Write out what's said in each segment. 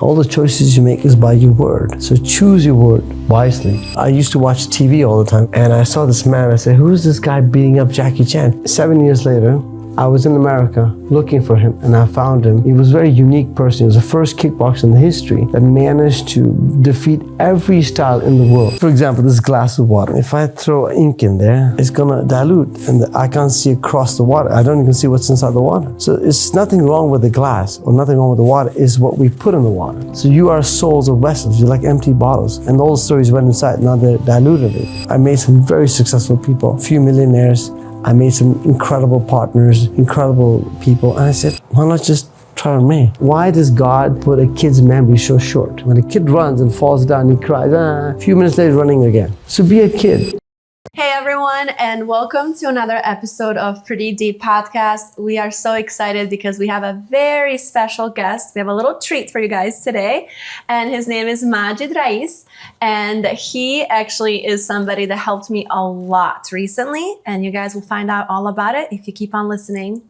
All the choices you make is by your word. So choose your word wisely. I used to watch TV all the time, and I saw this man. I said, who's this guy beating up Jackie Chan? 7 years later, I was in America looking for him, and I found him. He was a very unique person. He was the first kickboxer in the history that managed to defeat every style in the world. For example, this glass of water. If I throw ink in there, it's gonna dilute, and I can't see across the water. I don't even see what's inside the water. So it's nothing wrong with the glass or nothing wrong with the water. It's what we put in the water. So you are souls of vessels. You're like empty bottles, and all the stories went inside. Now they're diluted it. I made some very successful people, a few millionaires. I made some incredible partners, incredible people, and I said, why not just try on me? Why does God put a kid's memory so short? When a kid runs and falls down, he cries, a few minutes later running again. So be a kid. Hey everyone, and welcome to another episode of Pretty Deep Podcast. We are so excited because we have a very special guest. We have a little treat for you guys today, and his name is Majid Raees, and he actually is somebody that helped me a lot recently, and you guys will find out all about it if you keep on listening.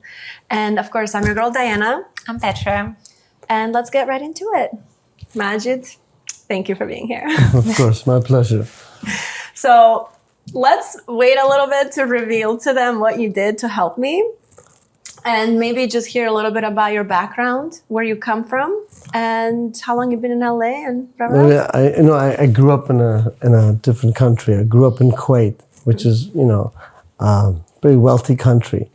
And of course, I'm your girl Dajana. I'm Petra. And let's get right into it. Majid, thank you for being here. Of course, my pleasure. So let's wait a little bit to reveal to them what you did to help me, and maybe just hear a little bit about your background, where you come from, and how long you've been in LA and whatever else. I grew up in a different country. I grew up in Kuwait, which is a very wealthy country.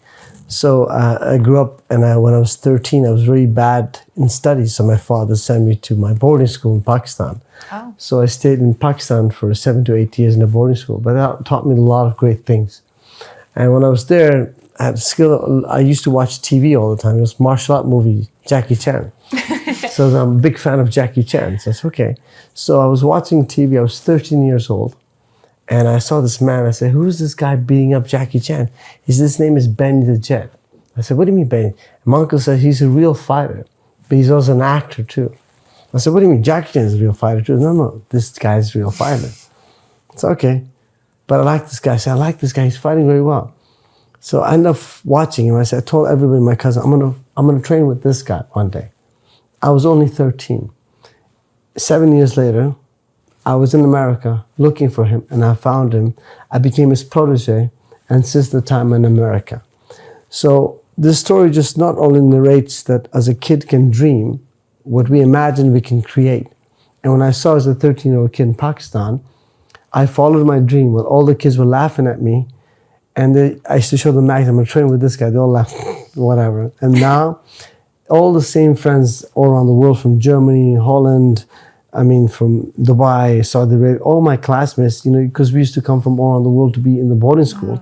So I grew up, and when I was 13, I was really bad in studies. So my father sent me to my boarding school in Pakistan. Oh. So I stayed in Pakistan for 7 to 8 years in a boarding school, but that taught me a lot of great things. And when I was there, I had a skill. I used to watch TV all the time. It was martial art movie, Jackie Chan. So I'm a big fan of Jackie Chan. So that's okay. So I was watching TV. I was 13 years old, and I saw this man. I said, who's this guy beating up Jackie Chan? His name is Benny the Jet. I said, what do you mean, Benny? And my uncle said, he's a real fighter, but he's also an actor too. I said, what do you mean? Jackie Chan is a real fighter too? No, this guy's a real fighter. It's okay. But I like this guy. I said, I like this guy. He's fighting very well. So I ended up watching him. I said, I told everybody, my cousin, I'm gonna train with this guy one day. I was only 13. 7 years later, I was in America looking for him, and I found him. I became his protege, and since the time I'm in America. So this story just not only narrates that as a kid can dream, what we imagine we can create. And when I saw as a 13-year-old kid in Pakistan, I followed my dream where all the kids were laughing at me, and I used to show them, I'm gonna train with this guy. They all laugh, whatever. And now, all the same friends all around the world, from Germany, Holland, from Dubai, Saudi Arabia, all my classmates, because we used to come from all around the world to be in the boarding school.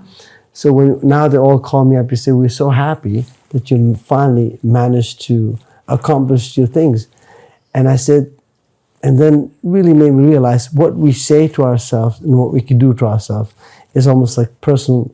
So now they all call me up and say, we're so happy that you finally managed to accomplish your things. And I said, and then really made me realize what we say to ourselves and what we can do to ourselves is almost like personal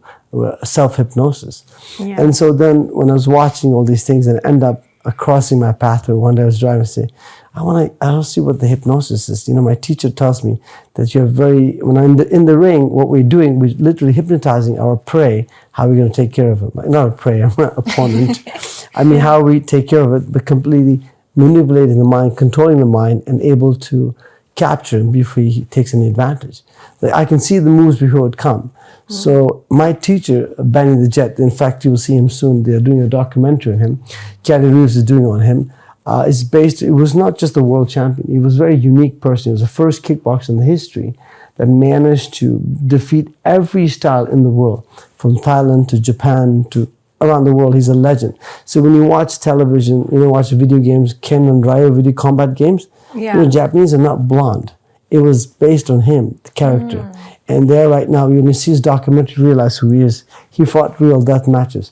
self-hypnosis. Yeah. And so then when I was watching all these things and end up crossing my pathway, one day I was driving and say, I don't see what the hypnosis is. My teacher tells me that you're when I'm in the ring, what we're doing, we're literally hypnotizing our prey, how we're going to take care of it. Not a prey, I'm an opponent. How we take care of it, but completely manipulating the mind, controlling the mind, and able to capture him before he takes any advantage. I can see the moves before it come. So my teacher, Benny the Jet, in fact, you will see him soon. They're doing a documentary on him. Keanu Reeves is doing on him. It was not just a world champion. He was a very unique person. He was the first kickboxer in the history that managed to defeat every style in the world, from Thailand to Japan to around the world. He's a legend. So when you watch television, watch video games, Ken and Ryu video combat games, Japanese are not blonde. It was based on him, the character. And there right now, when you see his documentary, you realize who he is. He fought real death matches.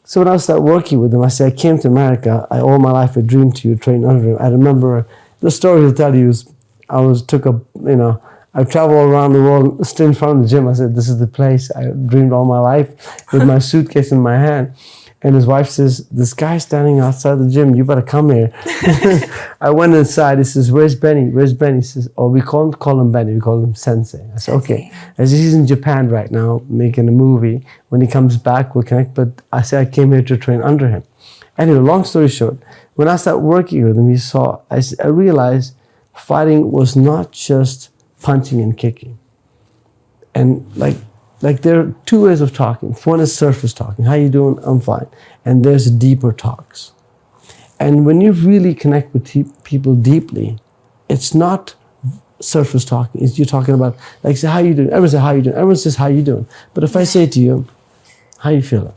So when I started working with him, I said, I came to America. All my life I dreamed to train under him. I remember the story he'll tell you is I traveled around the world, stood in front of the gym. I said, this is the place I dreamed all my life, with my suitcase in my hand. And his wife says, this guy's standing outside the gym. You better come here. I went inside. He says, where's Benny? Where's Benny? He says, we can't call him Benny. We call him Sensei. I said, okay. As he's in Japan right now, making a movie. When he comes back, we'll connect. But I said, I came here to train under him. Anyway, long story short, when I started working with him, I realized fighting was not just punching and kicking. And like there are two ways of talking. One is surface talking. How you doing? I'm fine. And there's deeper talks. And when you really connect with people deeply, it's not surface talking. It's you talking about, like, say, how you doing? Everyone says, how you doing? Everyone says, how you doing? But if I say to you, how you feeling?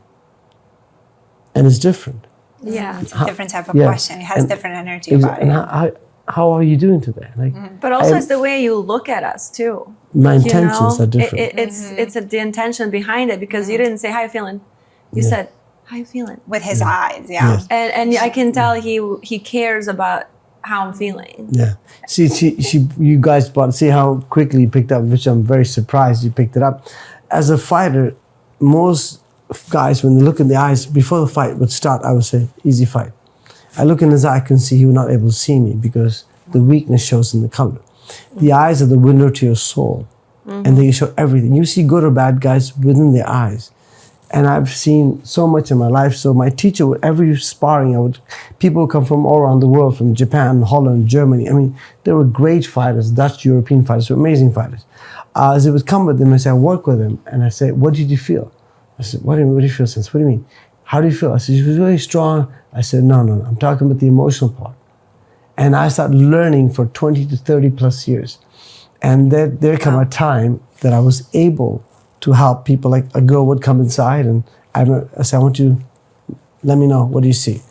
And it's different. Yeah, it's a different type of question. It has different energy about it. And how are you doing today? Like, but also it's the way you look at us too. My intentions are different. It's the intention behind it, because you didn't say, how you feeling? You said, how you feeling? With his eyes, Yes. And I can tell he cares about how I'm feeling. Yeah. See, you guys see how quickly you picked up, which I'm very surprised you picked it up. As a fighter, most guys, when they look in the eyes before the fight would start, I would say, easy fight. I look in his eye, I can see he was not able to see me because the weakness shows in the color. The eyes are the window to your soul, and they show everything. You see good or bad guys within their eyes. And I've seen so much in my life. So my teacher, every sparring, people would come from all around the world, from Japan, Holland, Germany. I mean, they were great fighters, Dutch, European fighters, were amazing fighters. As they would come with them, I say, I work with them, and I say, what did you feel? I said, what do you feel, Sense? What do you mean? How do you feel? I said, she was really strong. I said, no, I'm talking about the emotional part. And I started learning for 20 to 30 plus years. And there came a time that I was able to help people. Like a girl would come inside, and I said, I want you to let me know, what do you see?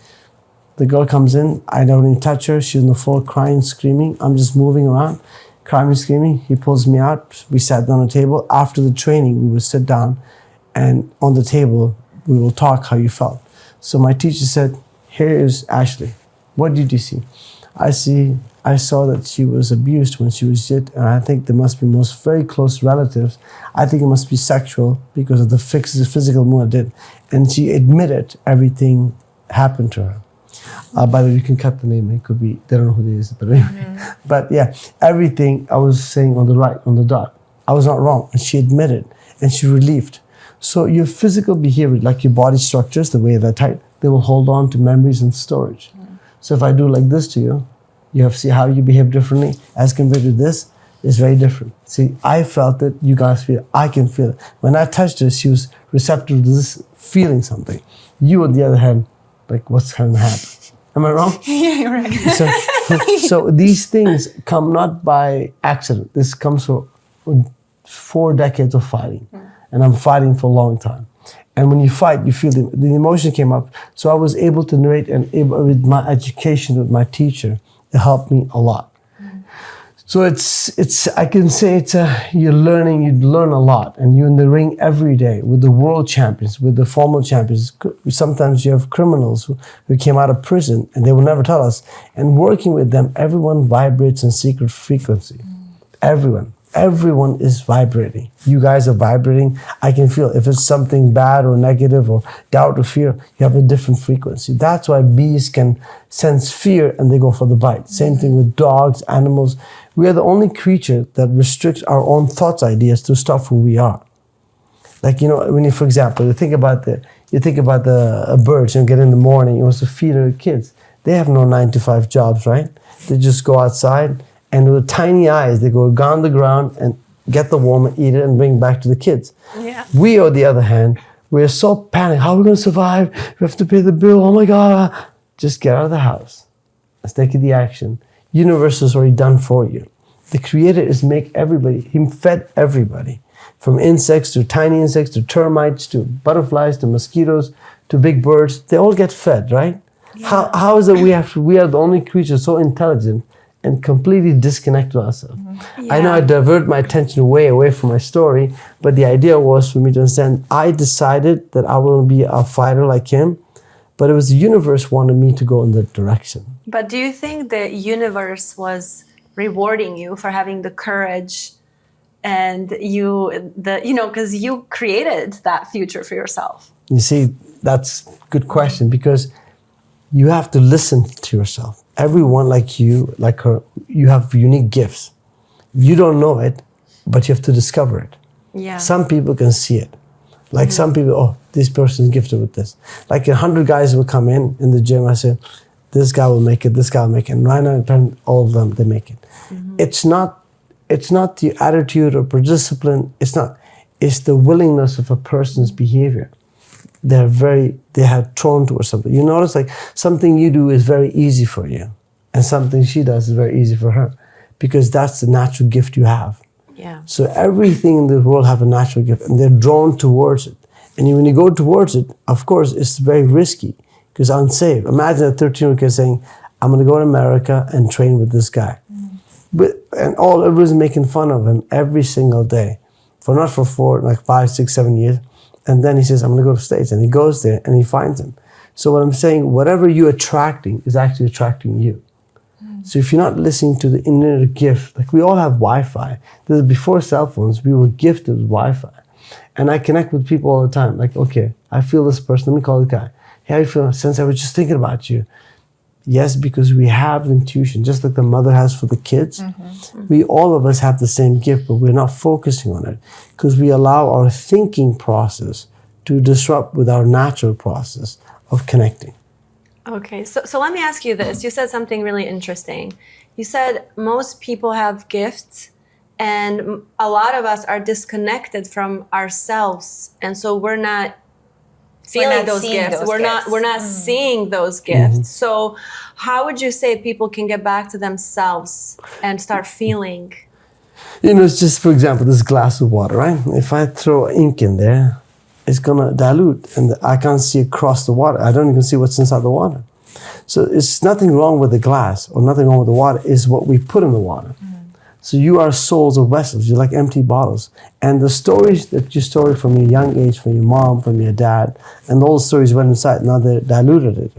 The girl comes in, I don't even touch her. She's on the floor crying, screaming. I'm just moving around, crying and screaming. He pulls me out. We sat down on the table. After the training, we would sit down, and on the table, we will talk how you felt. So my teacher said, here is Ashley. What did you see? I saw that she was abused when she was young, and I think there must be most very close relatives. I think it must be sexual because of the physical move I did. And she admitted everything happened to her. By the way, you can cut the name. It could be, they don't know who it is, but anyway. But yeah, everything I was saying on the dot. I was not wrong, and she admitted, and she relieved. So your physical behavior, like your body structures, the way they're tight, they will hold on to memories and storage. So if I do like this to you, you have to see how you behave differently as compared to this. It's very different. See, I felt it, you guys feel it, I can feel it. When I touched her, she was receptive to this, feeling something. You, on the other hand, like, what's going to happen? Am I wrong? Yeah, you're right. So these things come not by accident. This comes from 4 decades of fighting. And I'm fighting for a long time. And when you fight, you feel the emotion came up. So I was able to narrate, and with my education, with my teacher, it helped me a lot. So I can say you're learning, you learn a lot, and you're in the ring every day with the world champions, with the former champions. Sometimes you have criminals who came out of prison, and they will never tell us. And working with them, everyone vibrates in secret frequency. Everyone is vibrating. You guys are vibrating. I can feel if it's something bad or negative or doubt or fear, you have a different frequency. That's why bees can sense fear and they go for the bite. Same thing with dogs, animals. We are the only creature that restricts our own thoughts, ideas to stop who we are. Like, when you, for example, you think about the birds, get in the morning, it was to feed their kids. They have no 9-to-5 jobs, right? They just go outside, and with tiny eyes, they go on the ground and get the worm and eat it and bring it back to the kids. Yeah. We, on the other hand, we're so panicked. How are we going to survive? We have to pay the bill. Oh my God. Just get out of the house. Let's take the action. Universe is already done for you. The Creator is make everybody. He fed everybody. From insects to tiny insects to termites to butterflies to mosquitoes to big birds. They all get fed, right? Yeah. How is it we are the only creatures so intelligent and completely disconnect to ourselves. Yeah. I know I divert my attention way away from my story, but the idea was for me to understand, I decided that I will be a fighter like him, but it was the universe wanted me to go in that direction. But do you think the universe was rewarding you for having the courage and because you created that future for yourself? You see, that's a good question, because you have to listen to yourself. Everyone like you, like her, you have unique gifts. You don't know it, but you have to discover it. Yeah. Some people can see it. Like some people, this person is gifted with this. Like 100 guys will come in the gym. I say, this guy will make it, this guy will make it. And 99%, all of them, they make it. It's not the attitude or discipline. It's the willingness of a person's behavior. They have drawn towards something. You notice like something you do is very easy for you, and something she does is very easy for her, because that's the natural gift you have. Yeah. So everything in the world have a natural gift, and they're drawn towards it. And when you go towards it, of course, it's very risky because unsafe. Imagine a 13-year-old kid saying, "I'm going to go to America and train with this guy," and everyone's making fun of him every single day, not for 4, like 5, 6, 7 years. And then he says, "I'm going to go to the States," and he goes there and he finds him. So what I'm saying, whatever you're attracting is actually attracting you. So if you're not listening to the inner gift, like we all have Wi-Fi. Before cell phones, we were gifted with Wi-Fi. And I connect with people all the time. Like, okay, I feel this person. Let me call the guy. Hey, how you feel? Since I was just thinking about you. Yes, because we have intuition, just like the mother has for the kids. We, all of us have the same gift, but we're not focusing on it because we allow our thinking process to disrupt with our natural process of connecting. Okay, so let me ask you this. You said something really interesting. You said most people have gifts, and a lot of us are disconnected from ourselves, and so we're not feeling those gifts. We're not seeing those gifts. So how would you say people can get back to themselves and start feeling? It's just, for example, this glass of water, right? If I throw ink in there, it's gonna dilute, and I can't see across the water. I don't even see what's inside the water. So it's nothing wrong with the glass or nothing wrong with the water. It's what we put in the water. So you are souls of vessels. You're like empty bottles. And the stories that you store from your young age, from your mom, from your dad, and all the stories went inside. Now they're diluted it.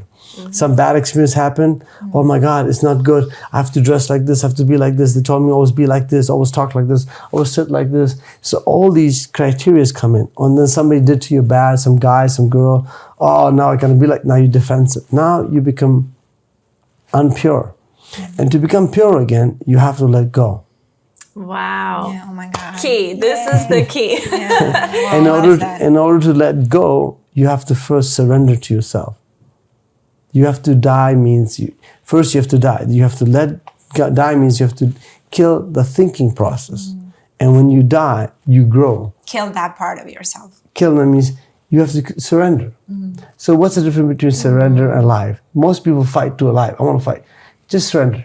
Some bad experience happened. Oh my God, it's not good. I have to dress like this. I have to be like this. They told me always be like this. Always talk like this. Always sit like this. So all these criteria come in. And then somebody did to you bad, some guy, some girl. Oh, now I gotta be like, now you're defensive. Now you become unpure. And to become pure again, you have to let go. Wow. Yeah, oh my God. Key. This is the key. Yeah. In order to let go, you have to first surrender to yourself. You have to die means first you have to die. You have to die means you have to kill the thinking process. And when you die, you grow. Kill that part of yourself. Kill that means you have to surrender. So what's the difference between surrender and alive? Most people fight to alive. I want to fight. Just surrender.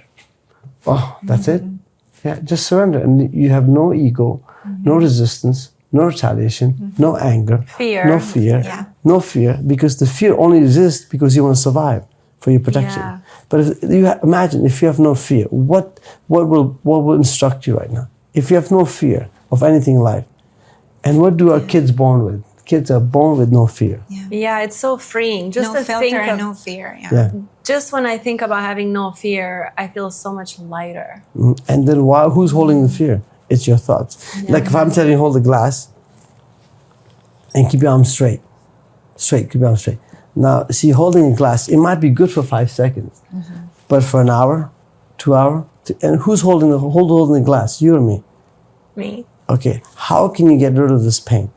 Oh, that's it? Yeah, just surrender. And you have no ego, no resistance, no retaliation, no anger, no fear, no fear, because the fear only exists because you want to survive for your protection. Yeah. But if imagine if you have no fear, what will instruct you right now? If you have no fear of anything in life, and what do our kids born with? Kids are born with no fear. Yeah, it's so freeing. Just no to filter think and of, no fear. Yeah. Just when I think about having no fear, I feel so much lighter. And then who's holding the fear? It's your thoughts. Like if I'm telling you hold the glass and keep your arms straight, keep your arms straight. Now, see, holding a glass, it might be good for 5 seconds, but for an hour, 2 hours, and who's holding the glass? You or me? Me. Okay, how can you get rid of this pain?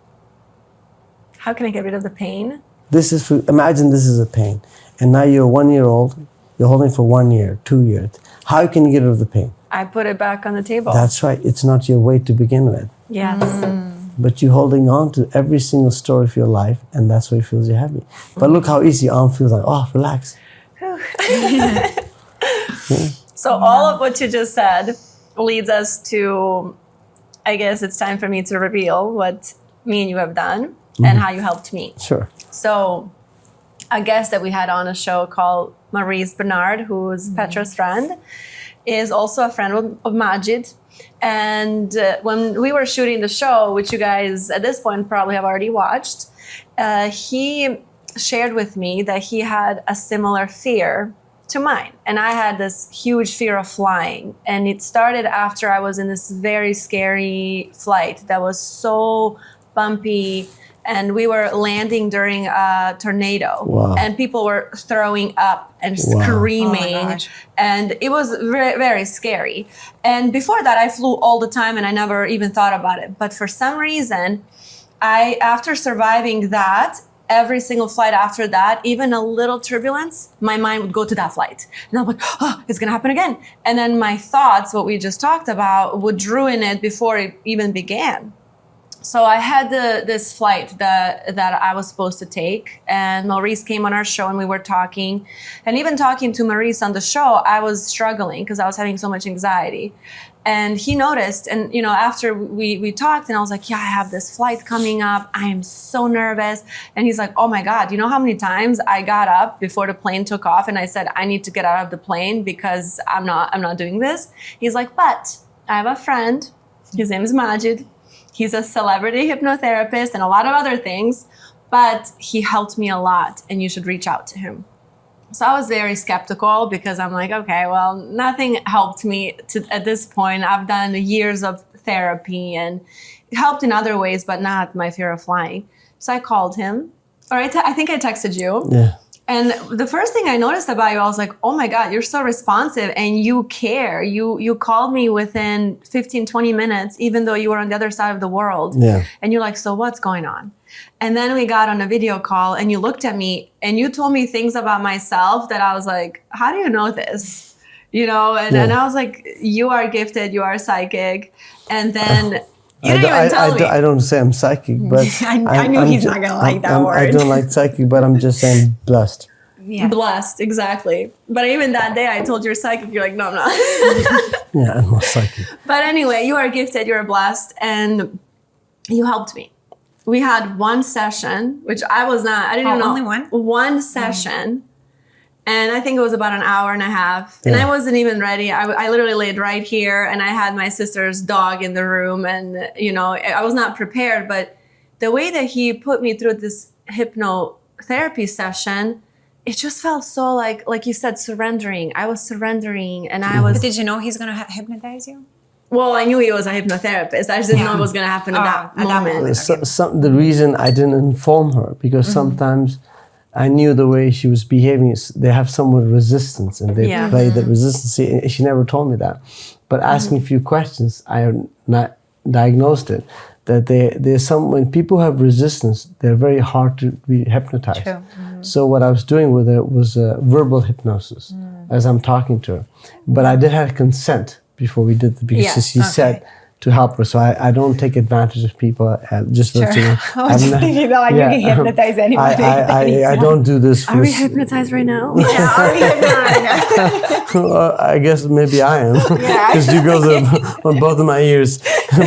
How can I get rid of the pain? Imagine this is a pain, and now you're 1 year old, you're holding for 1 year, 2 years. How can you get rid of the pain? I put it back on the table. That's right, it's not your weight to begin with. Yes. But you're holding on to every single story of your life, and that's why it feels you happy. But look how easy your arm feels like, oh, relax. So all of what you just said leads us to, I guess it's time for me to reveal what me and you have done and how you helped me. Sure. So a guest that we had on a show called Maurice Bernard, who's Petra's friend, is also a friend of Majid. And when we were shooting the show, which you guys at this point probably have already watched, he shared with me that he had a similar fear to mine. And I had this huge fear of flying. And it started after I was in this very scary flight that was so bumpy. And we were landing during a tornado. Wow. And people were throwing up and screaming. Oh my gosh. And it was very, very scary. And before that, I flew all the time and I never even thought about it. But for some reason, after surviving that, every single flight after that, even a little turbulence, my mind would go to that flight. And I'm like, oh, it's going to happen again. And then my thoughts, what we just talked about, would ruin it before it even began. So I had this flight that I was supposed to take, and Maurice came on our show and we were talking. And even talking to Maurice on the show, I was struggling because I was having so much anxiety. And he noticed, and after we talked, and I was like, yeah, I have this flight coming up. I am so nervous. And he's like, oh my God, you know how many times I got up before the plane took off and I said, I need to get out of the plane because I'm not doing this. He's like, but I have a friend. His name is Majid. He's a celebrity hypnotherapist and a lot of other things, but he helped me a lot and you should reach out to him. So I was very skeptical because I'm like, okay, well, nothing helped me at this point. I've done years of therapy and helped in other ways, but not my fear of flying. So I called him, or I think I texted you. Yeah. And the first thing I noticed about you, I was like, oh my God, you're so responsive and you care. You called me within 15, 20 minutes, even though you were on the other side of the world. Yeah. And you're like, so what's going on? And then we got on a video call and you looked at me and you told me things about myself that I was like, how do you know this? And I was like, you are gifted, you are psychic. And then you didn't even tell me. I don't say I'm psychic, but I knew he's not going to like that word. I don't like psychic, but I'm just saying blessed. Yeah. Blessed, exactly. But even that day I told you you're psychic, you're like, no, I'm not. Yeah, I'm not psychic. But anyway, you are gifted, you're blessed, and you helped me. We had one session, which I didn't even know. Only one? One session. And I think it was about an hour and a half. And I wasn't even ready. I literally laid right here and I had my sister's dog in the room. And, I was not prepared. But the way that he put me through this hypnotherapy session, it just felt so like you said, surrendering. I was surrendering and I was... But did you know he's going to hypnotize you? Well, I knew he was a hypnotherapist. I just didn't know it was going to happen at that moment. The reason I didn't inform her, because sometimes I knew the way she was behaving. They have somewhat resistance, and they play that resistance. She never told me that. But asking a few questions, I diagnosed it. That there's when people have resistance, they're very hard to be hypnotized. True. So what I was doing with her was verbal hypnosis as I'm talking to her. But I did have consent before we did because she said to help her. So I don't take advantage of people. Just sure. I was just thinking that you can hypnotize anybody. I don't do this. Are we hypnotized right now? Yeah, are we hypnotized? Well, I guess maybe I am. Because you guys are on both of my ears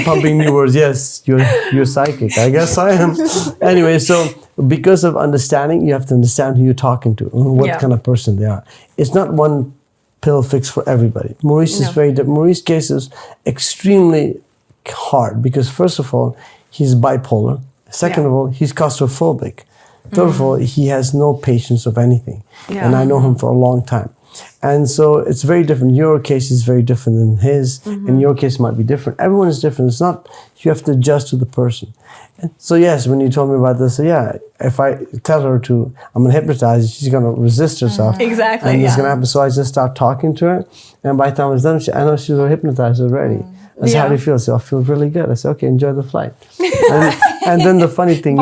pumping new words. Yes, you're psychic. I guess I am. Anyway, so because of understanding, you have to understand who you're talking to, what kind of person they are. It's not one pill fix for everybody. Maurice is very different. Maurice's case is extremely hard because first of all, he's bipolar. Second of all, he's claustrophobic. Third of all, he has no patience of anything. Yeah. And I know him for a long time. And so it's very different. Your case is very different than his, and your case might be different. Everyone is different. It's not, you have to adjust to the person. And so yes, when you told me about this, if I tell her I'm going to hypnotize, she's going to resist herself. Exactly. And it's going to happen. So I just start talking to her. And by the time it's done, I know she's hypnotized already. I said, how do you feel? I said, I feel really good. I said, okay, enjoy the flight. And then the funny thing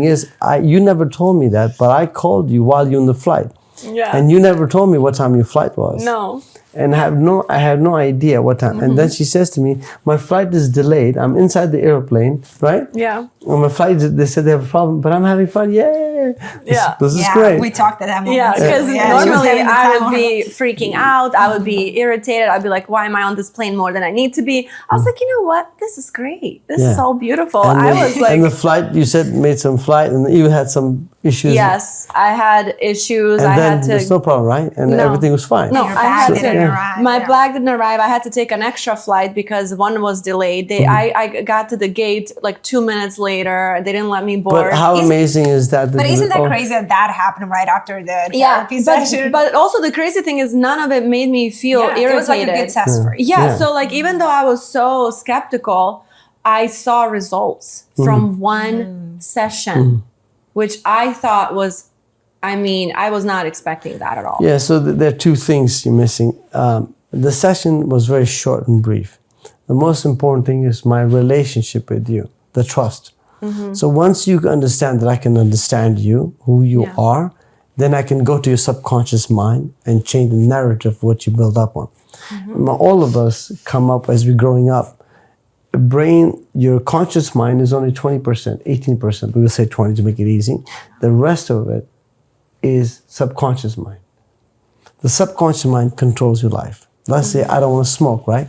is, you never told me that, but I called you while you're in the flight. Yeah. And you never told me what time your flight was. No. And I had no idea what time. And then she says to me, my flight is delayed. I'm inside the airplane, right? Yeah. And my flight, they said they have a problem, but I'm having fun. Yay! This is great. We talked at that moment. Yeah, because normally I would be freaking out. I would be irritated. I'd be like, why am I on this plane more than I need to be? I was like, you know what? This is great. This is all beautiful. And the flight, you said made some flight and you had some issues. Yes, I had issues. And there's no problem, right? And everything was fine. No, I had to. My bag didn't arrive. I had to take an extra flight because one was delayed. I got to the gate like 2 minutes later. They didn't let me board. But how amazing is that? But isn't that crazy that happened right after the therapy session? But also the crazy thing is none of it made me feel irritated. It was like a good test for you. Yeah, so like even though I was so skeptical, I saw results from one session, which I thought was, I was not expecting that at all. Yeah, so there are two things you're missing. The session was very short and brief. The most important thing is my relationship with you. the trust. So once you understand that I can understand you, who you are, then I can go to your subconscious mind and change the narrative of what you build up on. All of us come up as we're growing up. Brain, your conscious mind is only 20%, 18%. We will say 20 to make it easy. The rest of it is subconscious mind. The subconscious mind controls your life. Let's say I don't want to smoke, right?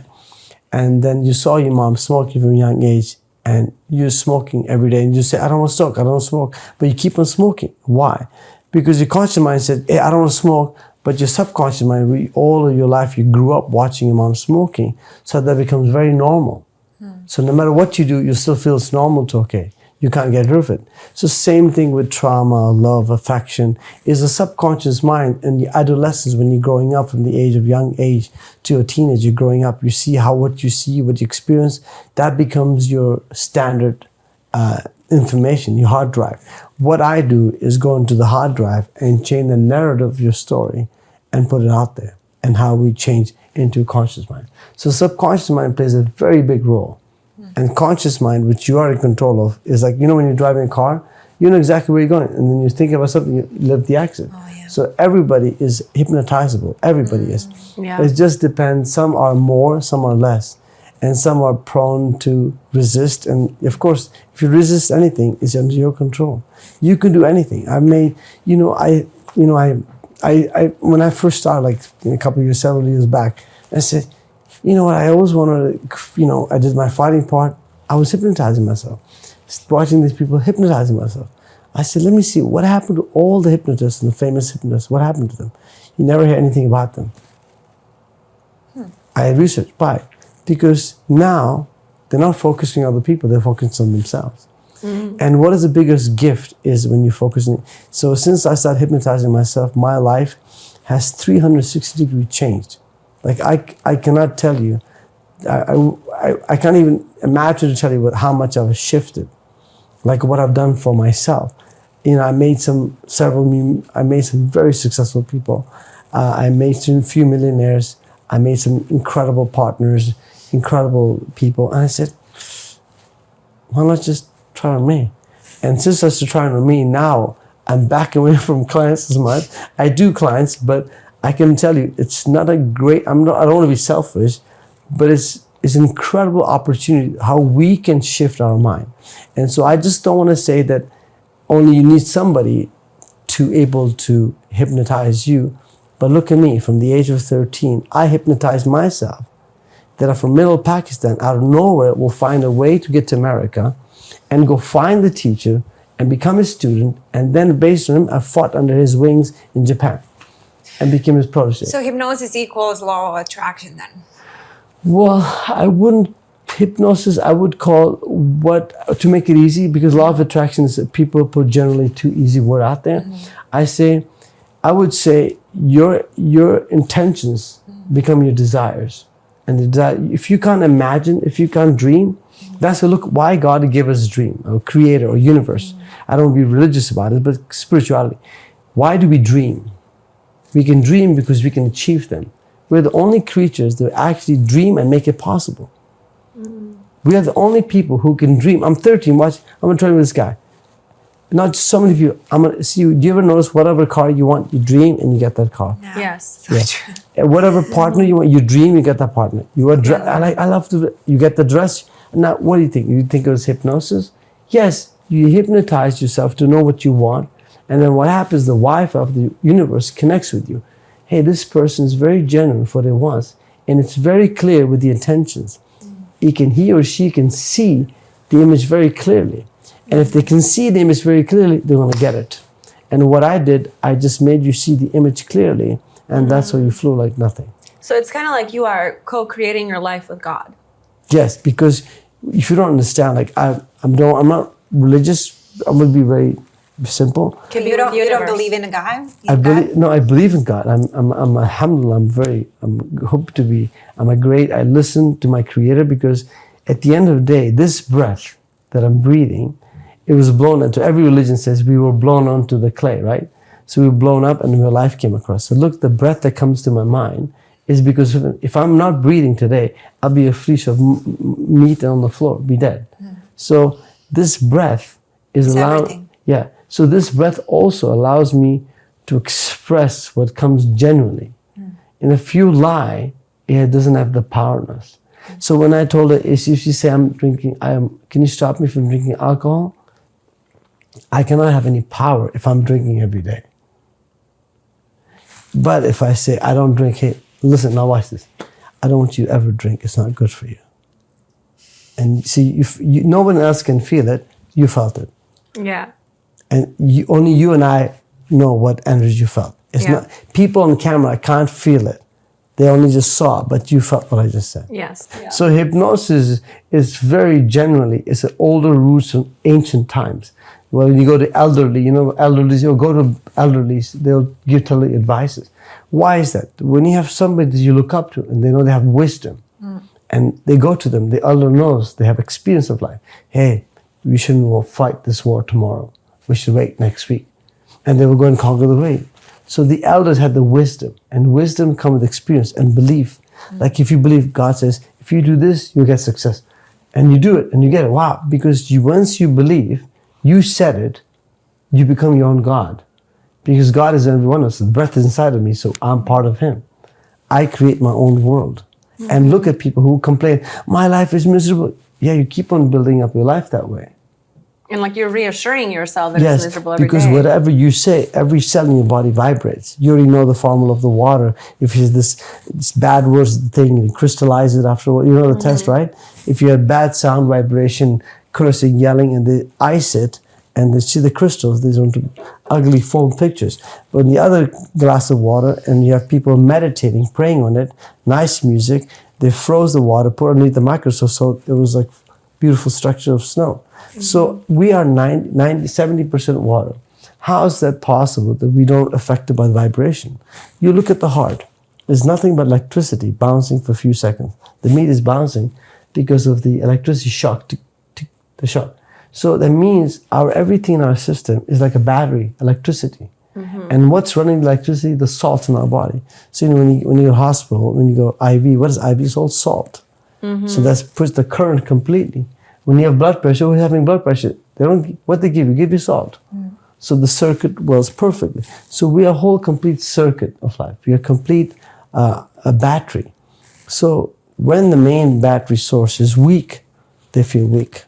And then you saw your mom smoking from a young age, and you're smoking every day, and you say, I don't want to smoke, I don't want to smoke. But you keep on smoking. Why? Because your conscious mind said, hey, I don't want to smoke. But your subconscious mind, all of your life, you grew up watching your mom smoking. So that becomes very normal. So no matter what you do, you still feel it's normal to okay. You can't get rid of it. So same thing with trauma, love, affection, is a subconscious mind. In the adolescence, when you're growing up from the age of young age to a teenager, you're growing up, you see what you see, what you experience, that becomes your standard information, your hard drive. What I do is go into the hard drive and change the narrative of your story and put it out there, and how we change into conscious mind. So subconscious mind plays a very big role. And conscious mind, which you are in control of, is like, when you're driving a car, you know exactly where you're going. And then you think about something, you live the accident. So everybody is hypnotizable. Everybody is. It just depends. Some are more, some are less. And some are prone to resist. And of course, if you resist anything, it's under your control. You can do anything. I made, when I first started, like a couple of years, several years back, I said, you know what, I always wanted to, I did my fighting part. I was hypnotizing myself, watching these people hypnotizing myself. I said, let me see, what happened to all the hypnotists and the famous hypnotists? What happened to them? You never hear anything about them. I researched why. Because now they're not focusing on other people, they're focusing on themselves. And what is the biggest gift is when you focus on. So since I started hypnotizing myself, my life has 360 degrees changed. Like I cannot tell you, I can't even imagine to tell you how much I've shifted, like what I've done for myself. I made some very successful people. I made some few millionaires. I made some incredible partners, incredible people. And I said, why not just try on me? And since I started trying on me, now I'm back away from clients as much. I do clients, but I can tell you, it's not a great, I don't want to be selfish, but it's an incredible opportunity how we can shift our mind. And so I just don't want to say that only you need somebody to able to hypnotize you. But look at me, from the age of 13, I hypnotized myself. That I'm from middle Pakistan, out of nowhere, will find a way to get to America and go find the teacher and become a student. And then based on him, I fought under his wings in Japan and became his protege. So hypnosis equals law of attraction then? Well, I wouldn't, hypnosis, I would call to make it easy, because law of attraction is people put generally too easy word out there. I would say your intentions become your desires. And if you can't imagine, if you can't dream, that's why God gave us a dream, or creator, or universe. I don't want to be religious about it, but spirituality. Why do we dream? We can dream because we can achieve them. We're the only creatures that actually dream and make it possible. We are the only people who can dream. I'm 13, watch, I'm going to try with this guy. Not so many people. I'm going to see you. Do you ever notice whatever car you want, you dream and you get that car? No. Yes. So true. Whatever partner you want, you dream, you get that partner. I love to, you get the dress. Now, what do you think? You think it was hypnosis? Yes, you hypnotize yourself to know what you want. And then what happens, the Wi-Fi of the universe connects with you. Hey, this person is very genuine for what he wants. And it's very clear with the intentions. He or she can see the image very clearly. And if they can see the image very clearly, they're going to get it. And what I did, I just made you see the image clearly. And that's why you flew like nothing. So it's kind of like you are co-creating your life with God. Yes, because if you don't understand, like I'm not religious. I'm going to be very simple. You don't believe in a God? I believe in God. I'm alhamdulillah, I listen to my creator, because at the end of the day, this breath that I'm breathing, it was blown into, every religion says we were blown onto the clay, right? So we were blown up and our life came across. So look, the breath that comes to my mind is because if I'm not breathing today, I'll be a fleece of meat on the floor, be dead. So this breath is allowing, everything. yeah. So this breath also allows me to express what comes genuinely. And if you lie, it doesn't have the power in us. So when I told her, if she say can you stop me from drinking alcohol? I cannot have any power if I'm drinking every day. But if I say, I don't drink, hey, listen, now watch this. I don't want you to ever drink. It's not good for you. And see, no one else can feel it. You felt it. Yeah. And only you and I know what energy you felt. It's not people on camera can't feel it. They only just saw, but you felt what I just said. Yes. Yeah. So hypnosis is very generally, it's an older roots from ancient times. Well, when you go to elderly, elderlies, you'll go to elderlies, they'll give totally advices. Why is that? When you have somebody that you look up to and they know they have wisdom, and they go to them, the elder knows, they have experience of life. Hey, we shouldn't fight this war tomorrow. We should wait next week. And they will go and conquer the way. So the elders had the wisdom, and wisdom comes with experience and belief. Like if you believe, God says, if you do this, you'll get success. And you do it, and you get it. Wow, because once you believe, you said it, you become your own God. Because God is in every one of us. The breath is inside of me, so I'm part of Him. I create my own world. And look at people who complain, my life is miserable. Yeah, you keep on building up your life that way. And like you're reassuring yourself that it's miserable every day. Because whatever you say, every cell in your body vibrates. You already know the formula of the water. If it's this bad words thing, you crystallize it after a while. You know the test, right? If you have bad sound vibration, cursing, yelling, and they ice it, and they see the crystals, these are ugly foam pictures. But in the other glass of water, and you have people meditating, praying on it, nice music, they froze the water, put it underneath the microscope, so it was like beautiful structure of snow. So we are 70% water. How is that possible that we don't affected by the vibration? You look at the heart. There's nothing but electricity bouncing for a few seconds. The meat is bouncing because of the electricity shock, tick, tick, the shock. So that means everything in our system is like a battery, electricity. And what's running the electricity? The salt in our body. So when you go to hospital, when you go IV, what is IV? It's all salt. So that puts the current completely. When you have blood pressure, who's having blood pressure? What they give you? Give you salt. So the circuit works perfectly. So we are a whole complete circuit of life. We are complete a battery. So when the main battery source is weak, they feel weak.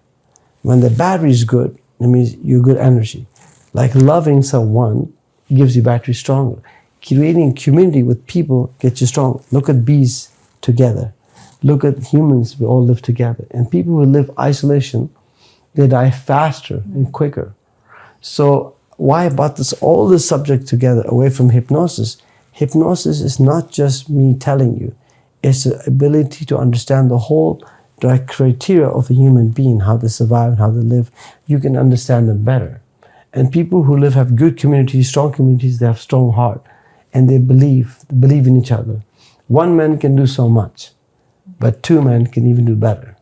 When the battery is good, it means you're good energy. Like loving someone gives you battery stronger. Creating community with people gets you strong. Look at bees together. Look at humans, we all live together. And people who live isolation, they die faster and quicker. So why I brought all this subject together away from hypnosis? Hypnosis is not just me telling you. It's the ability to understand the whole direct criteria of a human being, how they survive and how they live. You can understand them better. And people who have good communities, strong communities, they have strong heart. And they believe in each other. One man can do so much. But two men can even do better.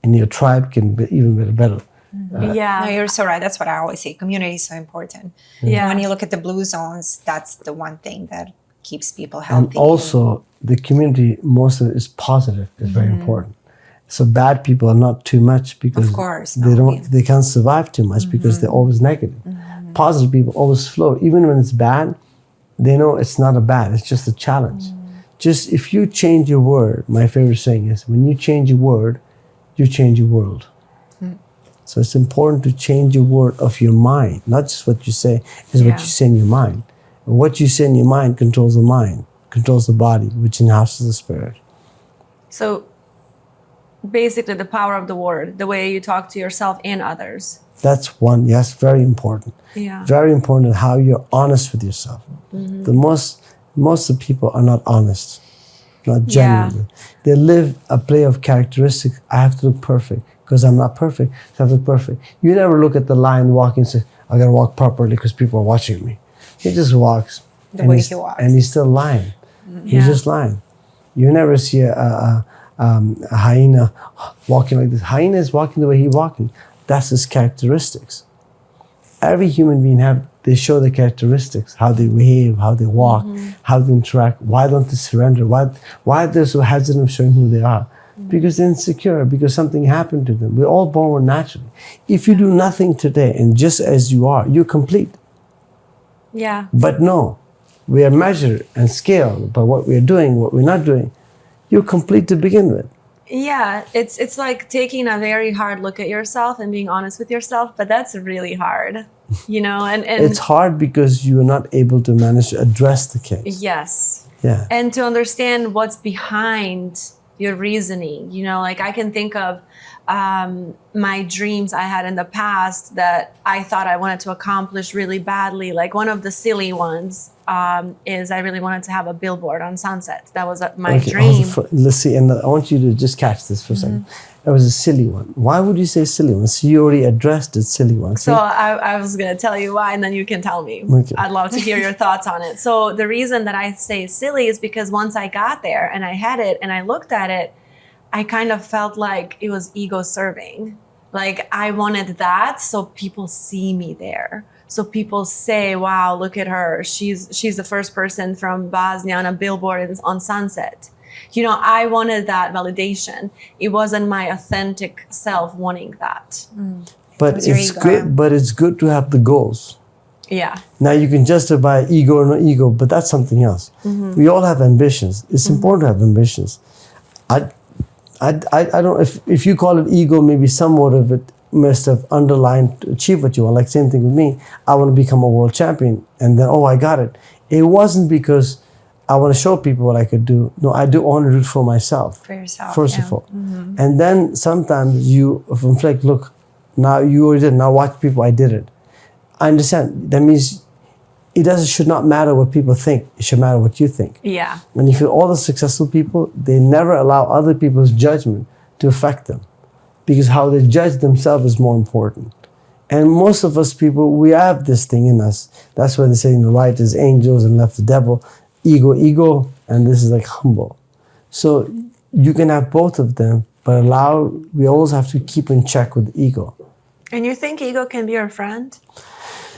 And your tribe can be even better. No, you're so right. That's what I always say. Community is so important. Yeah. When you look at the blue zones, that's the one thing that keeps people healthy. And also, the community, most of it is positive, is very important. So bad people are not too much because of course, they can't survive too much because they're always negative. Positive people always flow. Even when it's bad, they know it's not a bad, it's just a challenge. Just if you change your word, my favorite saying is, when you change your word, you change your world. So it's important to change your word of your mind, not just what you say, is what you say in your mind. And what you say in your mind controls the mind, controls the body, which enhances the spirit. So basically the power of the word, the way you talk to yourself and others. That's one, yes, very important. Yeah. Very important how you're honest with yourself. Most of the people are not honest, not genuine. They live a play of characteristics. I have to look perfect because I'm not perfect. So I have to look perfect. You never look at the lion walking and say, I gotta walk properly because people are watching me. He just walks. The way he walks. And he's still lying. He's just lying. You never see a hyena walking like this. Hyena is walking the way he's walking. That's his characteristics. Every human being they show their characteristics, how they behave, how they walk, how they interact. Why don't they surrender? Why are they so hesitant of showing who they are? because they're insecure, because something happened to them. We're all born naturally. If you do nothing today and just as you are, you're complete. Yeah. But no, we are measured and scaled by what we're doing, what we're not doing. You're complete to begin with. Yeah, it's like taking a very hard look at yourself and being honest with yourself, but that's really hard, and It's hard because you're not able to manage to address the case. yes. Yeah. And to understand what's behind your reasoning, like I can think of my dreams I had in the past that I thought I wanted to accomplish really badly. Like one of the silly ones is I really wanted to have a billboard on Sunset. That was my dream. Let's see, and I want you to just catch this for a second. It was a silly one. Why would you say silly one? So you already addressed the silly one. So I was going to tell you why, and then you can tell me. Okay. I'd love to hear your thoughts on it. So the reason that I say silly is because once I got there and I had it and I looked at it, I kind of felt like it was ego serving. Like I wanted that so people see me there. So people say, wow, look at her. She's the first person from Bosnia on a billboard on Sunset. I wanted that validation. It wasn't my authentic self wanting that. But it's good. But it's good to have the goals. Yeah. Now you can justify ego or no ego, but that's something else. We all have ambitions. It's important to have ambitions. I don't. If you call it ego, maybe somewhat of it must have underlined to achieve what you want. Like same thing with me. I want to become a world champion, and then I got it. It wasn't because I want to show people what I could do. No, I want to do it for myself. For yourself. First of all. And then sometimes you reflect, look, now you already did, now watch people, I did it. I understand. That means should not matter what people think. It should matter what you think. Yeah. And if all the successful people, they never allow other people's judgment to affect them. Because how they judge themselves is more important. And most of us people, we have this thing in us. That's why they say right is angels and left the devil. Ego, and this is like humble. So you can have both of them, but we always have to keep in check with ego. And you think ego can be our friend?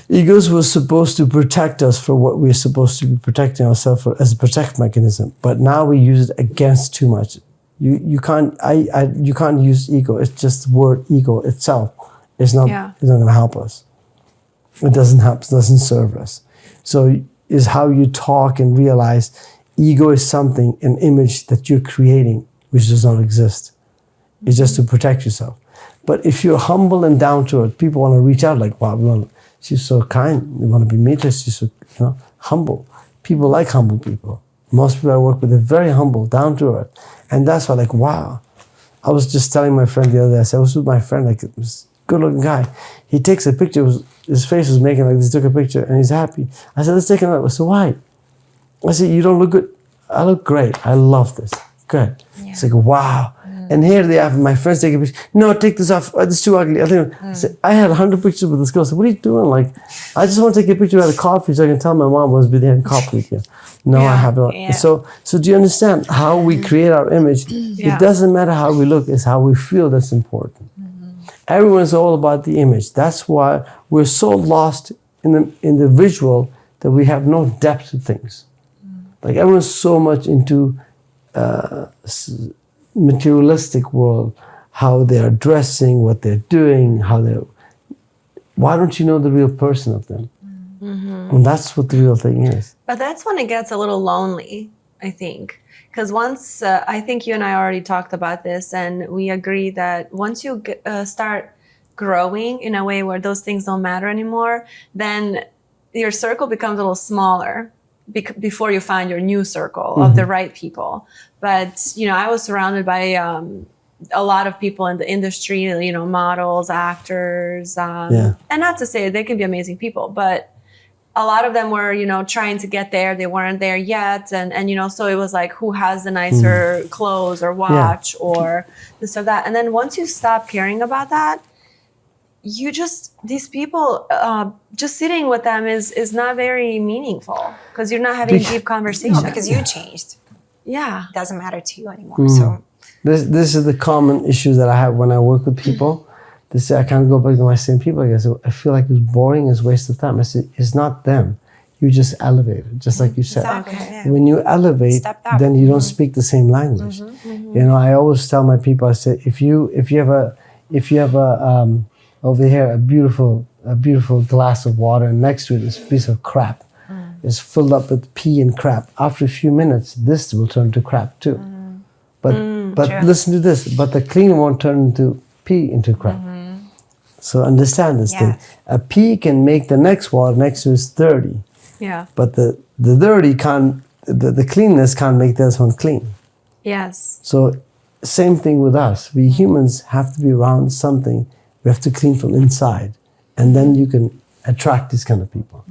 Egos were supposed to protect us for what we're supposed to be protecting ourselves for as a protect mechanism, but now we use it against too much. You can't use ego. It's just the word ego itself. It's not going to help us. It doesn't help. It doesn't serve us. So is how you talk and realize ego is something, an image that you're creating, which does not exist. It's just to protect yourself. But if you're humble and down to earth, people want to reach out like, wow, she's so kind. We want to be meet her. She's so humble. People like humble people. Most people I work with are very humble, down to earth. And that's why wow. I was just telling my friend the other day, I said, I was with my friend, this good looking guy. He takes a picture, his face was making like this, took a picture and he's happy. I said, let's take another. I said, why? I said, you don't look good. I look great. I love this. Good. Yeah. It's like, wow. And here they have my friends taking a picture. No, take this off. It's too ugly. I said, I had 100 pictures with this girl. I said, what are you doing? I just want to take a picture of a coffee so I can tell my mom I was having coffee with you. No, I have not. Yeah. So do you understand how we create our image? It doesn't matter how we look. It's how we feel that's important. Everyone's all about the image. That's why we're so lost in the visual that we have no depth to things. Like everyone's so much into materialistic world, how they are dressing, what they're doing, why don't you know the real person of them? And that's what the real thing is. But that's when it gets a little lonely, I think. Because once, I think you and I already talked about this, and we agree that once you start growing in a way where those things don't matter anymore, then your circle becomes a little smaller before you find your new circle of the right people. But, I was surrounded by a lot of people in the industry, models, actors, and not to say they can be amazing people, but a lot of them were, trying to get there. They weren't there yet. And so it was like, who has the nicer clothes or watch or this or that. And then once you stop caring about that, these people, just sitting with them is not very meaningful because you're not having deep conversations. No, because you changed. Yeah. It doesn't matter to you anymore. So this is the common issue that I have when I work with people. They say, I can't go back to my same people. I feel like it's boring, it's a waste of time. I said, it's not them. you just elevate it, just like you said. Exactly. Okay. Yeah. When you elevate, Step up. then you don't speak the same language. You know, I always tell my people, I say, if you have a over here a beautiful glass of water, and next to it is a piece of crap, it's filled up with pee and crap. After a few minutes, this will turn to crap too. But True. listen to this. But the clean won't turn into pee into crap. So understand this thing. Yes. A pea can make the next water next to it dirty, Yeah. but the dirty can't. The cleanness can't make this one clean. Yes. So same thing with us. We humans have to be around something. We have to clean from inside, and then you can attract these kind of people.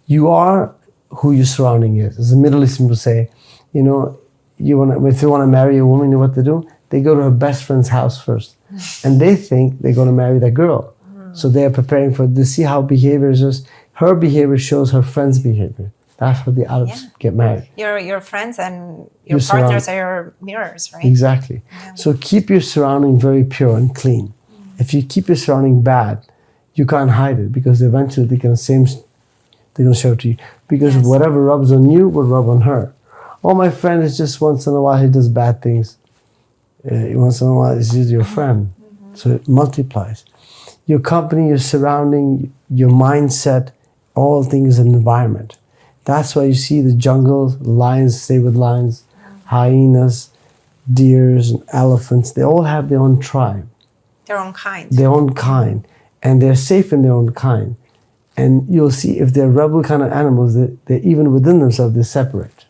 You are who your surrounding is. As the Middle Eastern people say, you know, if they want to marry a woman, you know what they do? They go to her best friend's house first, and they think they're going to marry that girl. So they are preparing for. They see how behavior is. Her behavior shows her friend's behavior. That's how the Arabs get married. Your friends and Your your partners are your mirrors, right? Exactly. So keep your surrounding very pure and clean. If you keep your surrounding bad, you can't hide it, because eventually they're gonna show it to you. Because whatever rubs on you will rub on her. Oh, my friend is just once in a while he does bad things. Once in a while it's just your friend. So it multiplies. Your company, your surrounding, your mindset, all things in environment. That's why you see the jungle, lions stay with lions, hyenas, deers, and elephants. They all have their own tribe, Their own kind. their own kind, and they're safe in their own kind. And you'll see if they're rebel kind of animals, they're even within themselves, they're separate.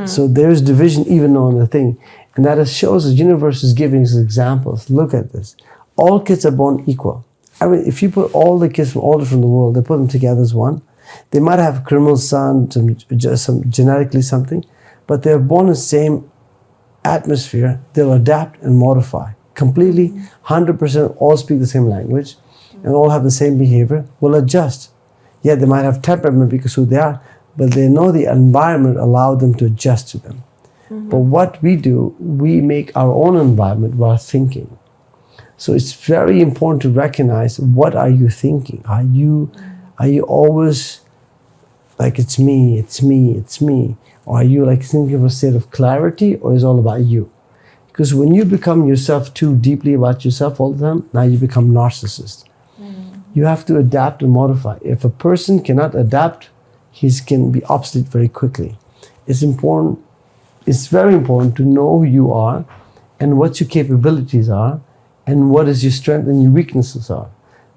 So there's division even on the thing. And that shows the universe is giving us examples. Look at this. All kids are born equal. I mean, if you put all the kids from all different the world, they put them together as one. They might have a criminal son, some genetically something, but they're born in the same atmosphere. They'll adapt and modify completely. 100% all speak the same language and all have the same behavior. Will adjust. Yeah, they might have temperament because who they are, but they know the environment allowed them to adjust to them. But what we do, we make our own environment while thinking. So it's very important to recognize, what are you thinking? Are you always like it's me, it's me, it's me? Or are you like thinking of a state of clarity, or is it all about you? Because when you become yourself too deeply about yourself all the time, now you become narcissist. You have to adapt and modify. If a person cannot adapt, he can be obsolete very quickly. It's very important to know who you are and what your capabilities are and what is your strength and your weaknesses are.